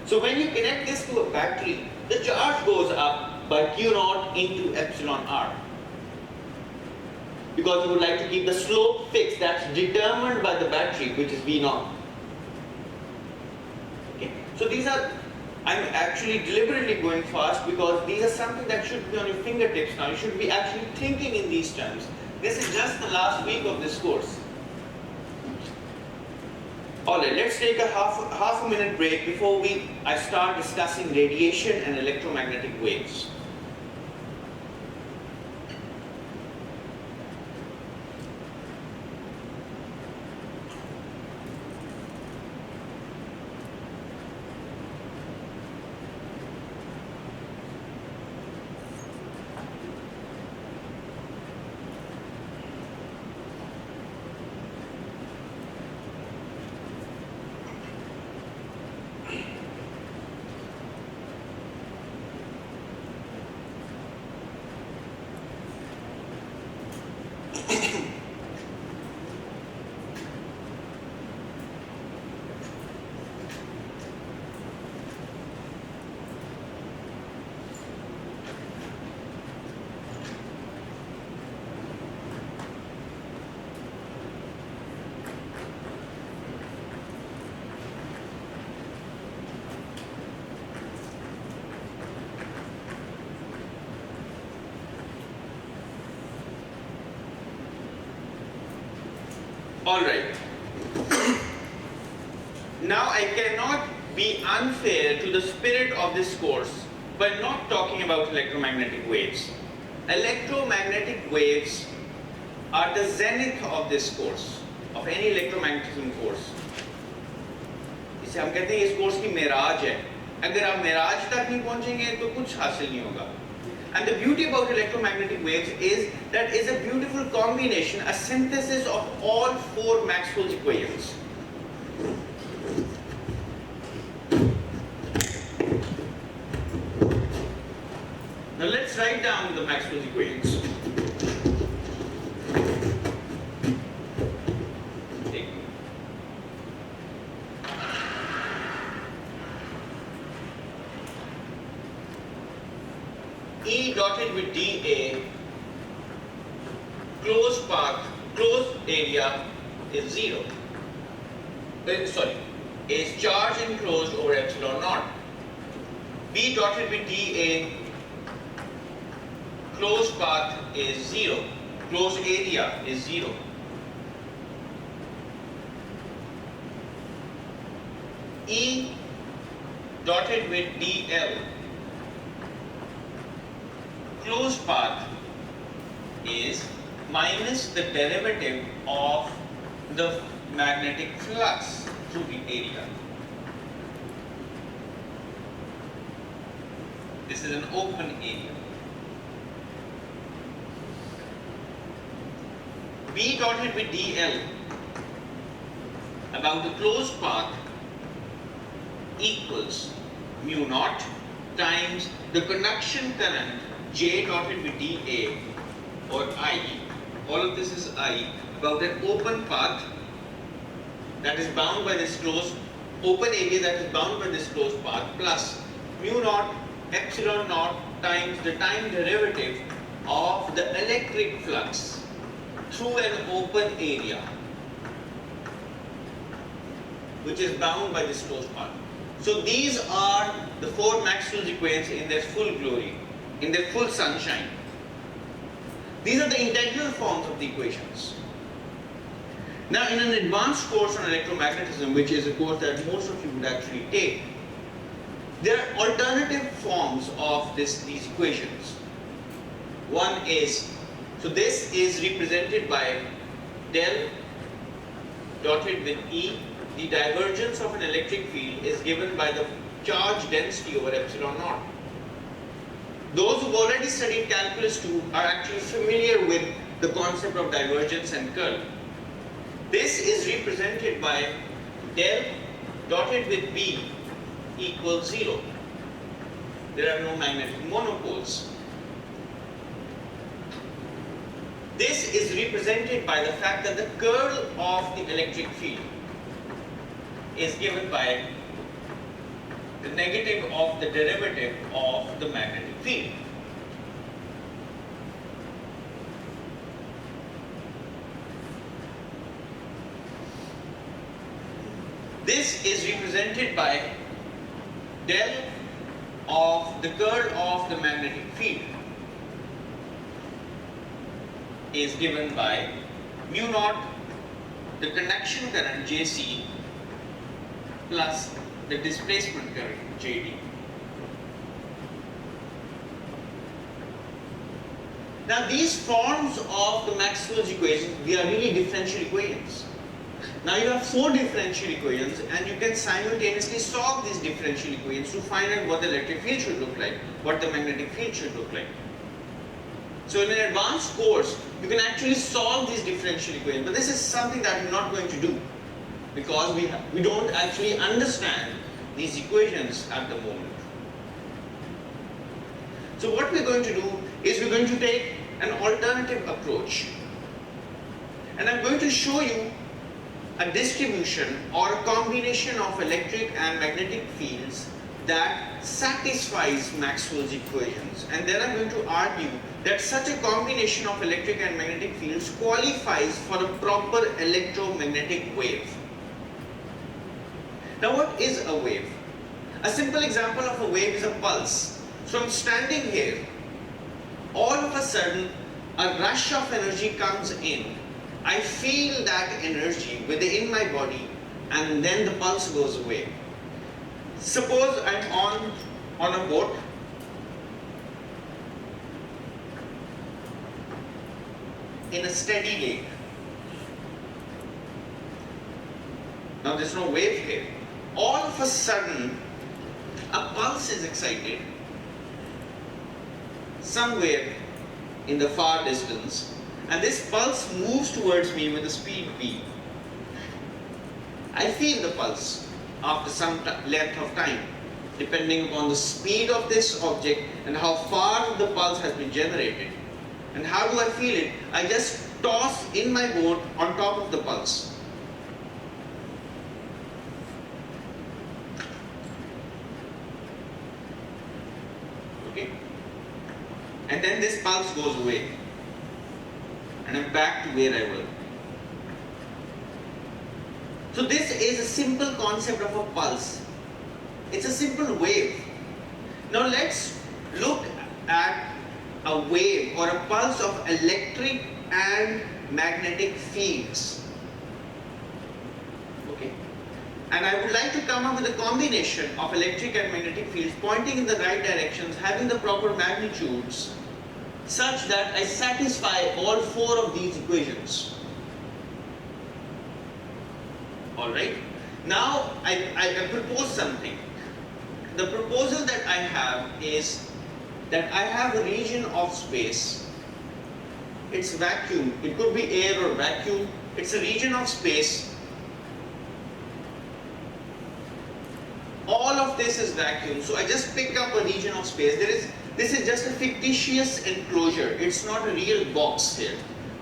So when you connect this to a battery, the charge goes up by Q naught into epsilon R. Because you would like to keep the slope fixed, that's determined by the battery, which is V naught. Okay. So these are, I'm actually deliberately going fast because these are something that should be on your fingertips now. You should be actually thinking in these terms. This is just the last week of this course. Alright, let's take a half a minute break before I start discussing radiation and electromagnetic waves. Alright. Now I cannot be unfair to the spirit of this course by not talking about electromagnetic waves. Electromagnetic waves are the zenith of this course, of any electromagnetism course. इसे हम कहते हैं इस course की मेराज है. अगर आप मेराज तक नहीं पहुंचेंगे तो कुछ हासिल नहीं होगा. And the beauty about electromagnetic waves is that it's a beautiful combination, a synthesis of all four Maxwell's equations. Now let's write down the Maxwell's equations. E dotted with dA, closed path, closed area is 0. Is charge enclosed over epsilon naught. B dotted with dA, closed path is 0, closed area is 0. E dotted with dL, closed path is minus the derivative of the magnetic flux through the area. This is an open area. B dotted with dl about the closed path equals mu naught times the conduction current J dotted with dA or I, all of this is I, about an open path that is bound by this closed, open area that is bound by this closed path plus mu naught epsilon naught times the time derivative of the electric flux through an open area which is bound by this closed path. So these are the four Maxwell's equations in their full glory, in their full sunshine. These are the integral forms of the equations. Now in an advanced course on electromagnetism, which is a course that most of you would actually take, there are alternative forms of these equations. One is, so this is represented by del dotted with E. The divergence of an electric field is given by the charge density over epsilon naught. Those who've already studied calculus 2 are actually familiar with the concept of divergence and curl. This is represented by del dotted with B equals 0. There are no magnetic monopoles. This is represented by the fact that the curl of the electric field is given by the negative of the derivative of the magnetic field. This is represented by del of the curl of the magnetic field is given by mu naught the conduction current JC plus the displacement current JD. Now these forms of the Maxwell's equations, they are really differential equations. Now you have four differential equations and you can simultaneously solve these differential equations to find out what the electric field should look like, what the magnetic field should look like. So in an advanced course, you can actually solve these differential equations, but this is something that we're not going to do because we don't actually understand these equations at the moment. So what we're going to do is we're going to take an alternative approach. And I'm going to show you a distribution or a combination of electric and magnetic fields that satisfies Maxwell's equations. And then I'm going to argue that such a combination of electric and magnetic fields qualifies for a proper electromagnetic wave. Now what is a wave? A simple example of a wave is a pulse. So I'm standing here, all of a sudden a rush of energy comes in I feel that energy within my body, and then the pulse goes away. Suppose I'm on a boat. In a steady lake. Now there's no wave here. All of a sudden, a pulse is excited somewhere in the far distance, and this pulse moves towards me with a speed v. I feel the pulse after some length of time, depending upon the speed of this object and how far the pulse has been generated. And how do I feel it? I just toss in my boat on top of the pulse. Okay? And then this pulse goes away. And I'm back to where I was. So this is a simple concept of a pulse. It's a simple wave. Now let's look at a wave or a pulse of electric and magnetic fields. Okay. And I would like to come up with a combination of electric and magnetic fields pointing in the right directions, having the proper magnitudes, such that I satisfy all four of these equations. Alright? Now I propose something. The proposal that I have is that I have a region of space. It's vacuum. It could be air or vacuum. It's a region of space. All of this is vacuum. So I just pick up a region of space. This is just a fictitious enclosure. It's not a real box here.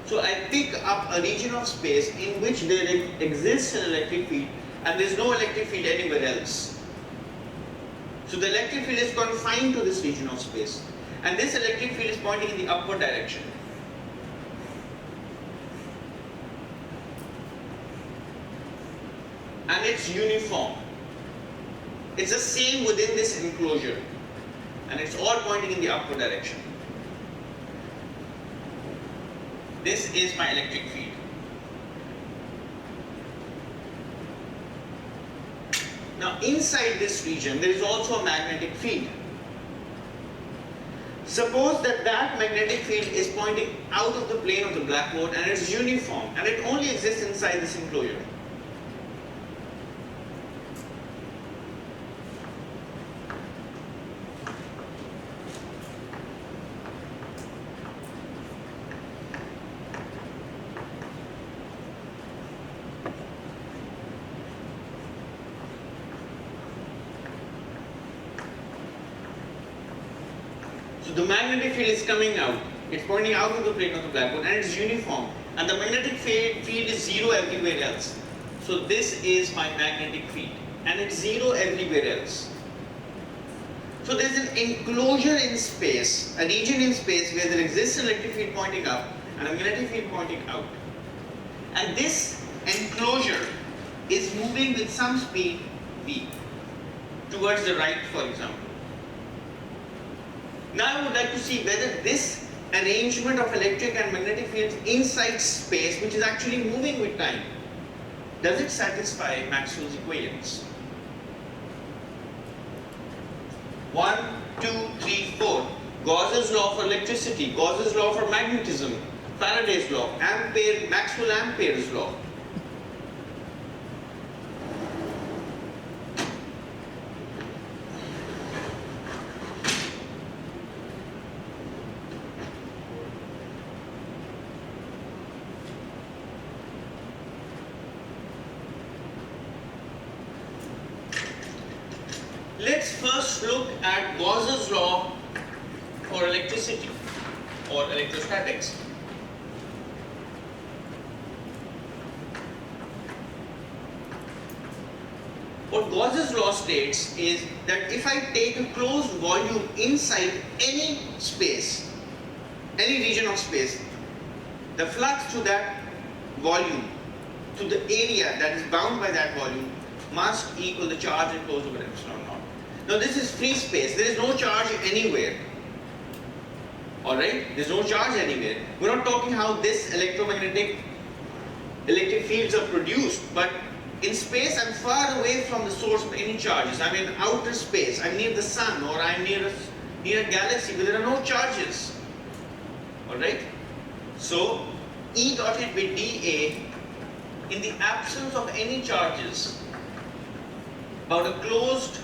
So I pick up a region of space in which there exists an electric field, and there is no electric field anywhere else. So the electric field is confined to this region of space, and this electric field is pointing in the upward direction. And it's uniform. It's the same within this enclosure, and it's all pointing in the upward direction. This is my electric field. Now inside this region there is also a magnetic field. Suppose that magnetic field is pointing out of the plane of the blackboard and it's uniform and it only exists inside this enclosure. The magnetic field is coming out. It's pointing out of the plane of the blackboard and it's uniform. And the magnetic field is zero everywhere else. So this is my magnetic field. And it's zero everywhere else. So there's an enclosure in space, a region in space where there exists an electric field pointing up and a magnetic field pointing out. And this enclosure is moving with some speed v towards the right, for example. Now I would like to see whether this arrangement of electric and magnetic fields inside space, which is actually moving with time, does it satisfy Maxwell's equations? 1, 2, 3, 4. Gauss's law for electricity, Gauss's law for magnetism, Faraday's law, Ampere, Maxwell-Ampere's law. Let's first look at Gauss's law for electricity or electrostatics. What Gauss's law states is that if I take a closed volume inside any space, any region of space, the flux to that volume, to the area that is bound by that volume, must equal the charge enclosed over epsilon naught. Now this is free space. There is no charge anywhere. Alright? There is no charge anywhere. We're not talking how this electromagnetic electric fields are produced, but in space I'm far away from the source of any charges. I'm in outer space, I'm near the sun, or I'm near a galaxy where there are no charges. Alright? So E dotted with dA, in the absence of any charges, about a closed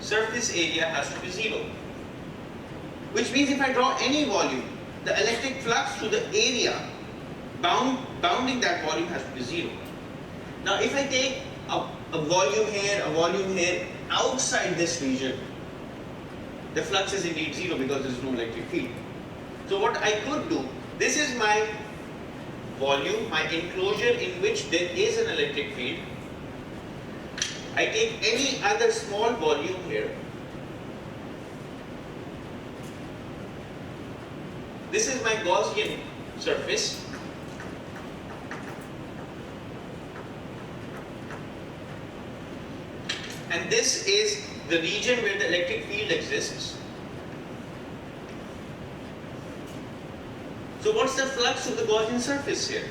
surface area has to be 0. Which means if I draw any volume, the electric flux through the area bounding that volume has to be 0. Now if I take a volume here, outside this region, the flux is indeed 0 because there is no electric field. So what I could do, this is my volume, my enclosure in which there is an electric field. I take any other small volume here. This is my Gaussian surface. And this is the region where the electric field exists. So what's the flux of the Gaussian surface here?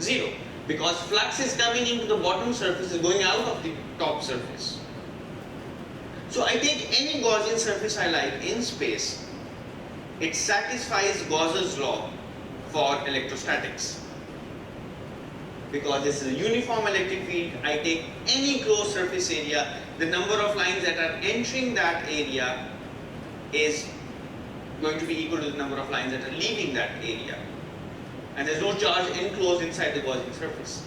0. Because flux is coming into the bottom surface, is going out of the top surface. So I take any Gaussian surface I like in space. It satisfies Gauss's law for electrostatics. Because this is a uniform electric field, I take any closed surface area, the number of lines that are entering that area is going to be equal to the number of lines that are leaving that area. And there's no charge enclosed inside the Gaussian surface.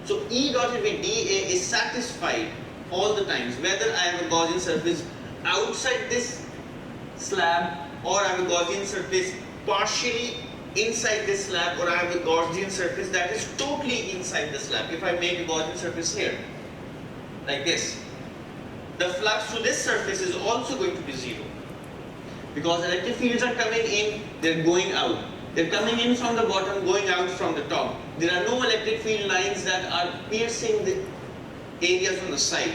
So E dotted with dA is satisfied all the times, whether I have a Gaussian surface outside this slab, or I have a Gaussian surface partially inside this slab, or I have a Gaussian surface that is totally inside the slab. If I make a Gaussian surface here, like this, the flux through this surface is also going to be 0. Because electric fields are coming in, they're going out. They're coming in from the bottom, going out from the top. There are no electric field lines that are piercing the areas on the side.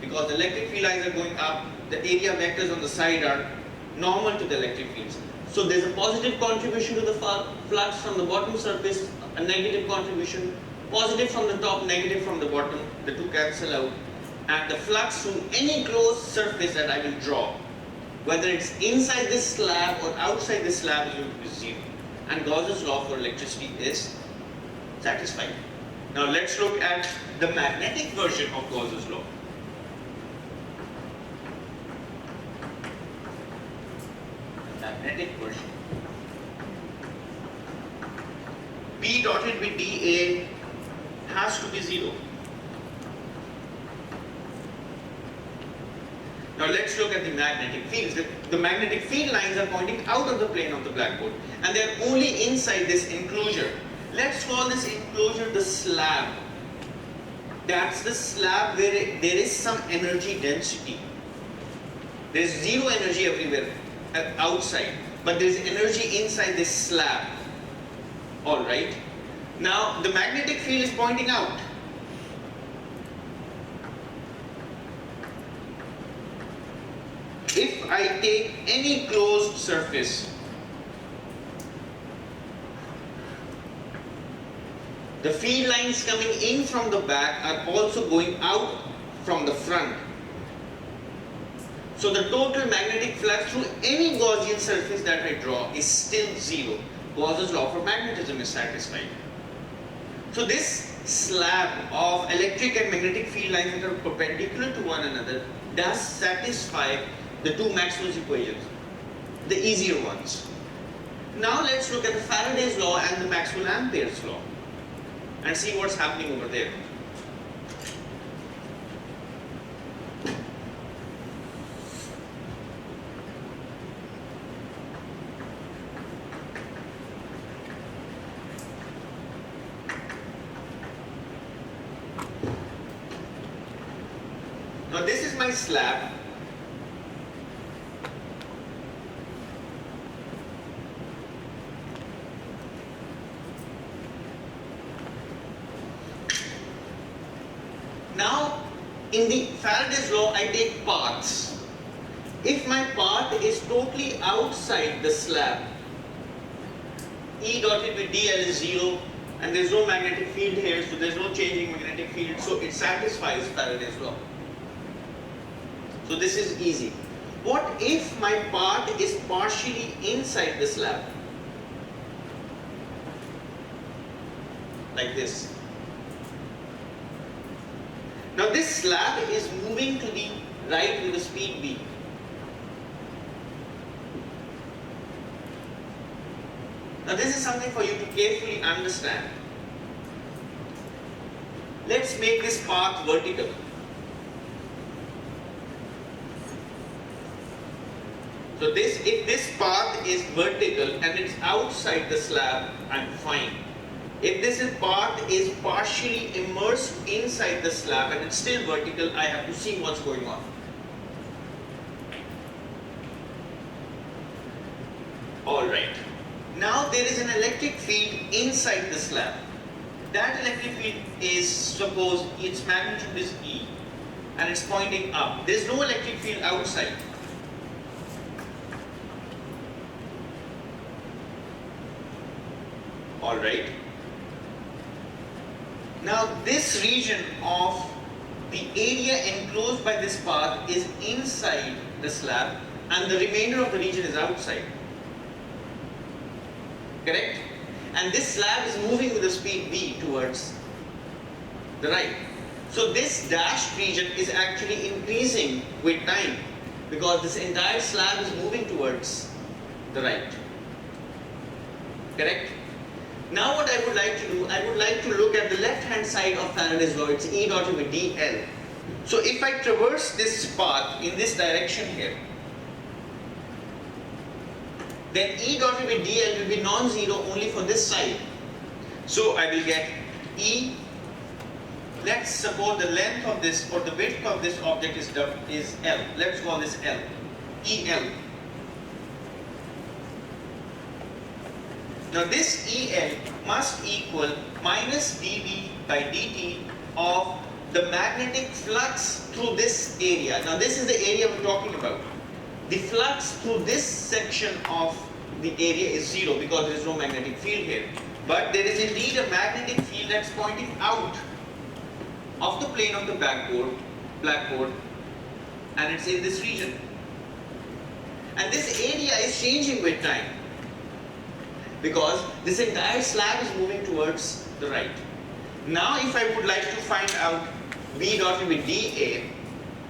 Because the electric field lines are going up, the area vectors on the side are normal to the electric fields. So there's a positive contribution to the flux from the bottom surface, a negative contribution, positive from the top, negative from the bottom, the two cancel out. And the flux through any closed surface that I will draw, whether it's inside this slab or outside this slab, is going to be 0. And Gauss's law for electricity is satisfied. Now let's look at the magnetic version of Gauss's law. Magnetic version. P dotted with dA has to be 0. Now let's look at the magnetic fields. The magnetic field lines are pointing out of the plane of the blackboard, and they are only inside this enclosure. Let's call this enclosure the slab. That's the slab where there is some energy density. There is 0 energy everywhere outside, but there is energy inside this slab. Alright. Now the magnetic field is pointing out. If I take any closed surface, the field lines coming in from the back are also going out from the front. So the total magnetic flux through any Gaussian surface that I draw is still 0. Gauss's law for magnetism is satisfied. So this slab of electric and magnetic field lines that are perpendicular to one another does satisfy the two Maxwell's equations, the easier ones. Now let's look at the Faraday's law and the Maxwell-Ampere's law and see what's happening over there. Now this is my slab. Now, in the Faraday's law, I take paths. If my path is totally outside the slab, E dotted with dl is 0, and there's no magnetic field here, so there's no changing magnetic field, so it satisfies Faraday's law. So this is easy. What if my part is partially inside the slab? Like this. Now this slab is moving to the right with a speed v. Now this is something for you to carefully understand. Let's make this path vertical. So if this path is vertical and it's outside the slab, I'm fine. If this path is partially immersed inside the slab and it's still vertical, I have to see what's going on. Alright. Now there is an electric field inside the slab. That electric field is, suppose its magnitude is E and it's pointing up. There is no electric field outside. Alright. Now this region of the area enclosed by this path is inside the slab and the remainder of the region is outside. Correct? And this slab is moving with the speed v towards the right. So this dashed region is actually increasing with time because this entire slab is moving towards the right. Correct? Now what I would like to do, I would like to look at the left hand side of Faraday's law. It's E dotted with dl. So if I traverse this path in this direction here, then E dotted with dl will be non-zero only for this side. So I will get E, let's suppose the length of this or the width of this object is L. Let's call this L. EL. Now this EL must equal minus dV by dt of the magnetic flux through this area. Now this is the area we're talking about. The flux through this section of the area is 0 because there is no magnetic field here. But there is indeed a magnetic field that's pointing out of the plane of the blackboard, and it's in this region. And this area is changing with time because this entire slab is moving towards the right. Now if I would like to find out B dotted with dA,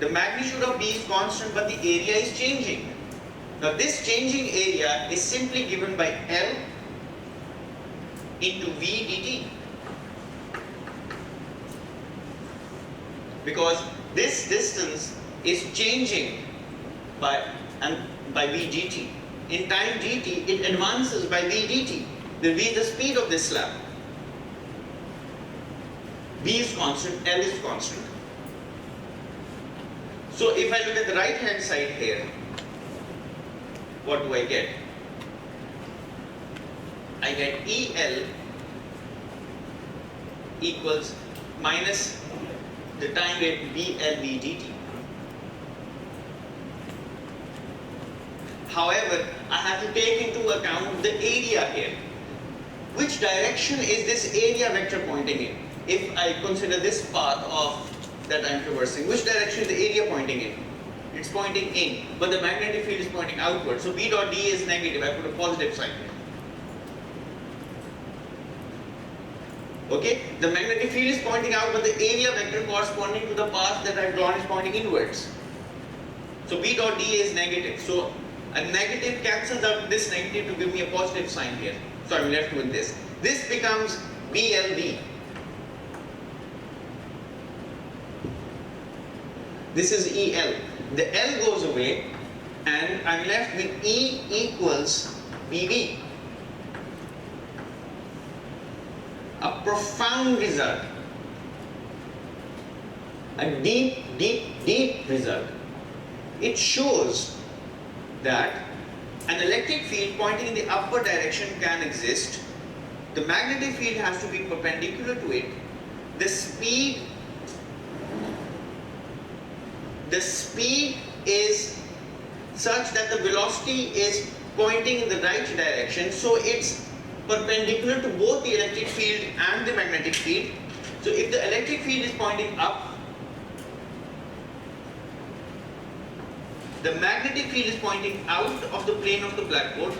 the magnitude of B is constant but the area is changing. Now this changing area is simply given by L into V dt. Because this distance is changing by V dt. In time dt, it advances by V dt. The V is the speed of this slab. V is constant, L is constant. So if I look at the right hand side here, what do I get? I get EL equals minus the time rate VLV dt. However, I have to take into account the area here. Which direction is this area vector pointing in? If I consider this path that I am traversing, which direction is the area pointing in? It's pointing in, but the magnetic field is pointing outward. So B dot D is negative. I put a positive sign here. Okay, the magnetic field is pointing out, but the area vector corresponding to the path that I've drawn is pointing inwards. So B dot D is negative. So a negative cancels out this negative to give me a positive sign here. So I'm left with this. This becomes BLV. This is EL. The L goes away and I'm left with E equals BV. A profound result. A deep, deep, deep result. It shows that an electric field pointing in the upward direction can exist. The magnetic field has to be perpendicular to it. The speed is such that the velocity is pointing in the right direction, so its perpendicular to both the electric field and the magnetic field. So if the electric field is pointing up, the magnetic field is pointing out of the plane of the blackboard,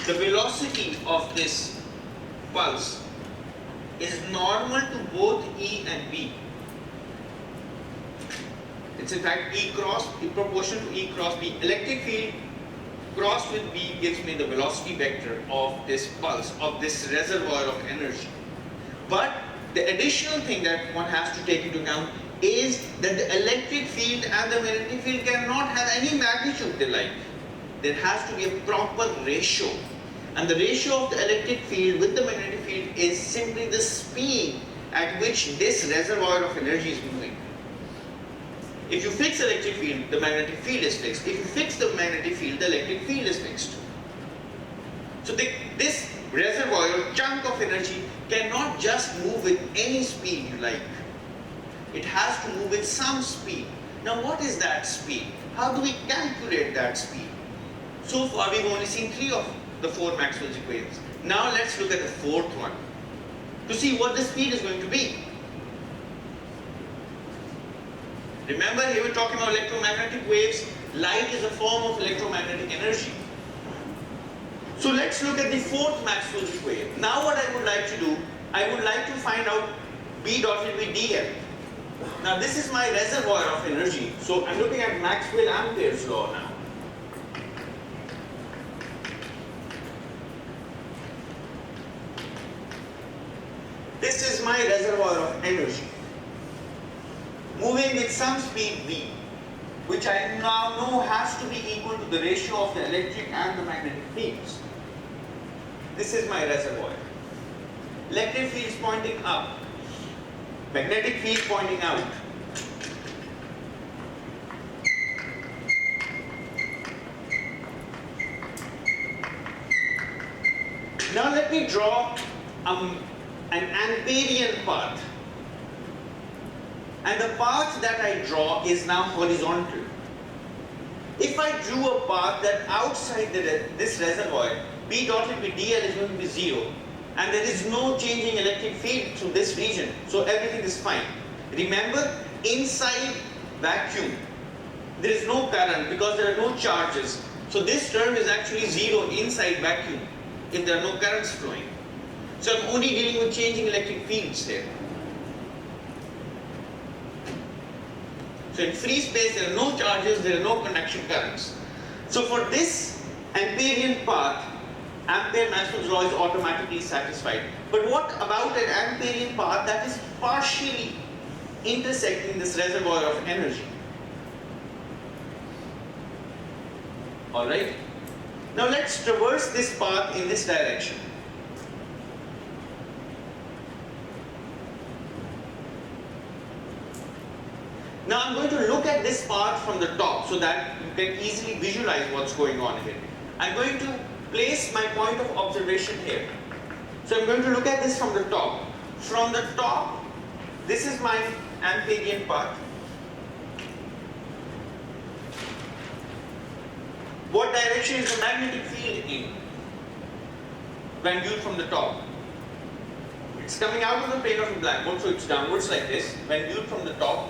the velocity of this pulse is normal to both E and B. It's in fact E cross, in proportion to E cross B. Electric field crossed with B gives me the velocity vector of this pulse, of this reservoir of energy. But the additional thing that one has to take into account is that the electric field and the magnetic field cannot have any magnitude they like. There has to be a proper ratio. And the ratio of the electric field with the magnetic field is simply the speed at which this reservoir of energy is moving. If you fix electric field, the magnetic field is fixed. If you fix the magnetic field, the electric field is fixed. So this reservoir or chunk of energy cannot just move with any speed you like. It has to move with some speed. Now what is that speed? How do we calculate that speed? So far we've only seen 3 of the 4 Maxwell's equations. Now let's look at the 4th one to see what the speed is going to be. Remember, here we're talking about electromagnetic waves. Light is a form of electromagnetic energy. So let's look at the 4th Maxwell's equation. Now what I would like to do, I would like to find out B dotted with dl. Now this is my reservoir of energy. So I'm looking at Maxwell Ampere's law now. This is my reservoir of energy, moving with some speed v, which I now know has to be equal to the ratio of the electric and the magnetic fields. This is my reservoir. Electric field is pointing up, magnetic field pointing out. Now let me draw an Amperian path. And the path that I draw is now horizontal. If I drew a path that outside this reservoir, B dotted with dl is going to be 0, and there is no changing electric field through this region, so everything is fine. Remember, inside vacuum, there is no current because there are no charges. So this term is actually 0 inside vacuum if there are no currents flowing. So I'm only dealing with changing electric fields here. So in free space, there are no charges, there are no conduction currents. So for this Amperian path, Ampere-Maxwell's law is automatically satisfied. But what about an Amperian path that is partially intersecting this reservoir of energy? Alright? Now let's traverse this path in this direction. Now I'm going to look at this path from the top so that you can easily visualize what's going on here. I'm going to place my point of observation here. So I'm going to look at this from the top. From the top, this is my Amperian path. What direction is the magnetic field in when viewed from the top? It's coming out of the plane of the blackboard, so it's downwards like this when viewed from the top.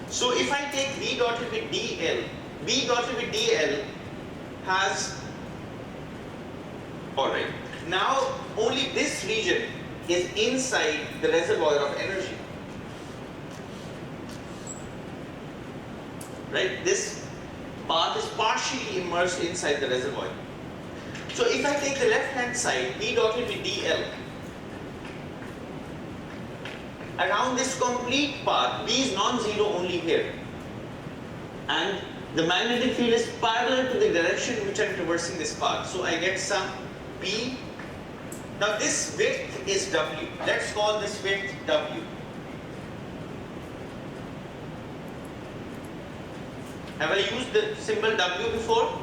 So if I take V dotted with dl, V dotted with dl has, alright, now only this region is inside the reservoir of energy. Right? This path is partially immersed inside the reservoir. So if I take the left hand side, V dotted with dl, around this complete path, B is non-zero only here. And the magnetic field is parallel to the direction in which I am traversing this path. So I get some B. Now this width is W. Let's call this width W. Have I used the symbol W before?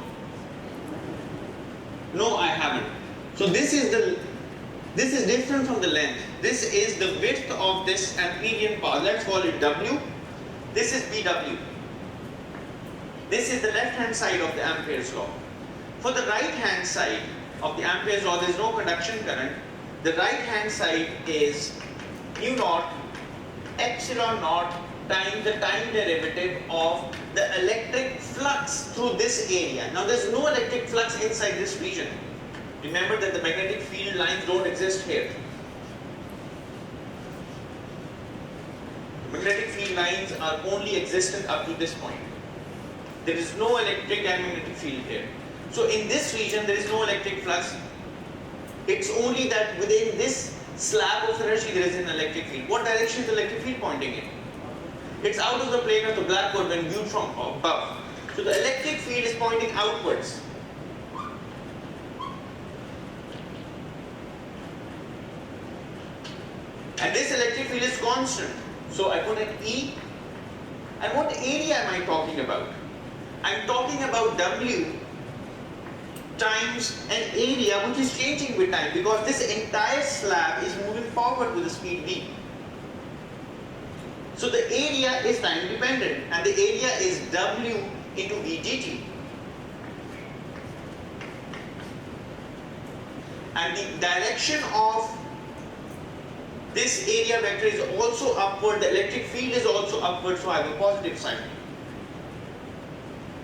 No, I haven't. So this is different from the length. This is the width of this Amperian path. Let's call it W. This is BW. This is the left hand side of the Ampere's law. For the right hand side of the Ampere's law, there is no conduction current. The right hand side is mu naught epsilon naught times the time derivative of the electric flux through this area. Now there is no electric flux inside this region. Remember that the magnetic field lines don't exist here. Magnetic field lines are only existent up to this point. There is no electric and magnetic field here. So in this region there is no electric flux. It's only that within this slab of energy there is an electric field. What direction is the electric field pointing in? It's out of the plane of the blackboard when viewed from above. So the electric field is pointing outwards. And this electric field is constant. So I put an E. And what area am I talking about? I'm talking about W times an area which is changing with time, because this entire slab is moving forward with the speed v. So the area is time dependent, and the area is W into v dt. And the direction of this area vector is also upward, the electric field is also upward, so I have a positive sign.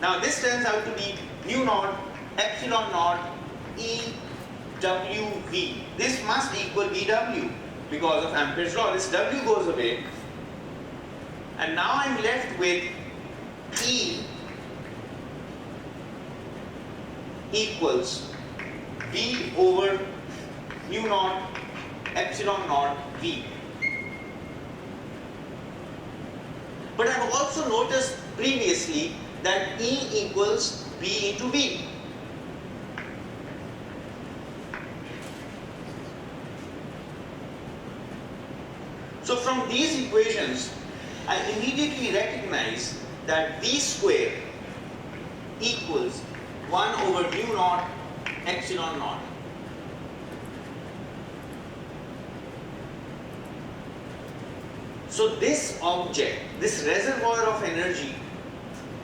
Now this turns out to be mu naught epsilon naught E W V. This must equal VW because of Ampere's law. This W goes away, and now I'm left with E equals V over mu naught epsilon naught V. But I've also noticed previously that E equals V into V. So from these equations, I immediately recognize that V square equals 1 over mu naught epsilon naught. So this object, this reservoir of energy,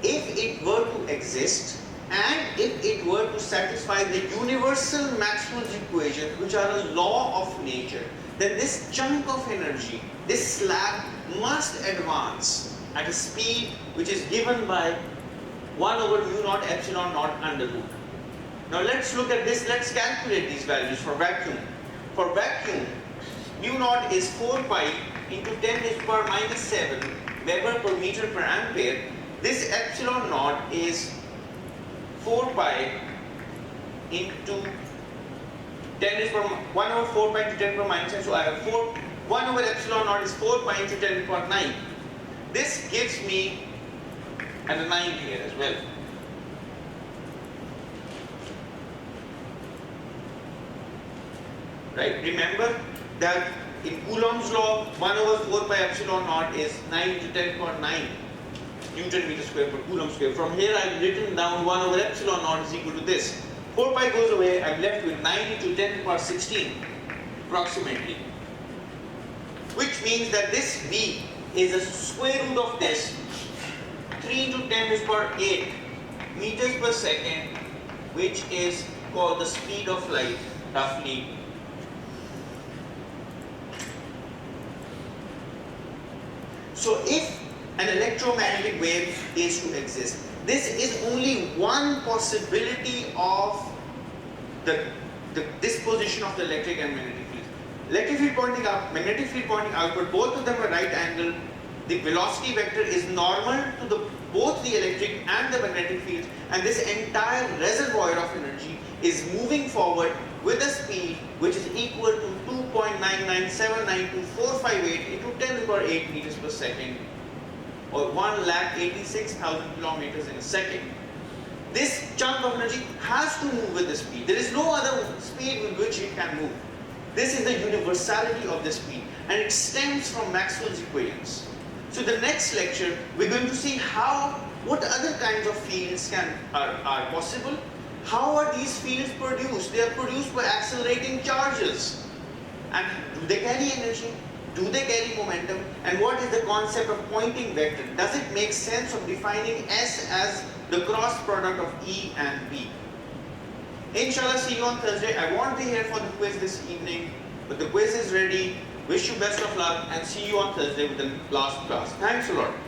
if it were to exist and if it were to satisfy the universal Maxwell's equations, which are a law of nature, then this chunk of energy, this slab, must advance at a speed which is given by 1 over mu naught epsilon naught under root. Now let's look at this, let's calculate these values for vacuum. For vacuum, mu naught is 4 pi into 10 to the power minus 7 Weber per meter per ampere. This epsilon naught is 4 pi into 10 to the power 1 over 4 pi into 10 to the power minus 7. So I have 1 over epsilon naught is 4 pi into 10 to the power 9. This gives me, and a 9 here as well. Right? Remember that in Coulomb's law, 1 over 4 pi epsilon naught is 9 into 10 to the power 9 Newton meter square per Coulomb square. From here I've written down 1 over epsilon naught is equal to this. 4 pi goes away, I'm left with 9 into 10 to the power 16 approximately. Which means that this V is the square root of this 3 into 10 to the power 8 meters per second, which is called the speed of light roughly. So if an electromagnetic wave is to exist, this is only one possibility of the disposition of the electric and magnetic fields. Electric field pointing up, magnetic field pointing outward, both of them are right angle. The velocity vector is normal to both the electric and the magnetic fields, and this entire reservoir of energy is moving forward with a speed which is equal to 2.99792,458 into 10 to the power 8 meters per second, or 1,86,000 kilometers in a second. This chunk of energy has to move with the speed. There is no other speed with which it can move. This is the universality of the speed, and it stems from Maxwell's equations. So the next lecture, we're going to see what other kinds of fields are possible. How are these fields produced? They are produced by accelerating charges. And do they carry energy? Do they carry momentum? And what is the concept of pointing vector? Does it make sense of defining S as the cross product of E and B? Inshallah, see you on Thursday. I won't be here for the quiz this evening, but the quiz is ready. Wish you best of luck and see you on Thursday with the last class. Thanks a lot.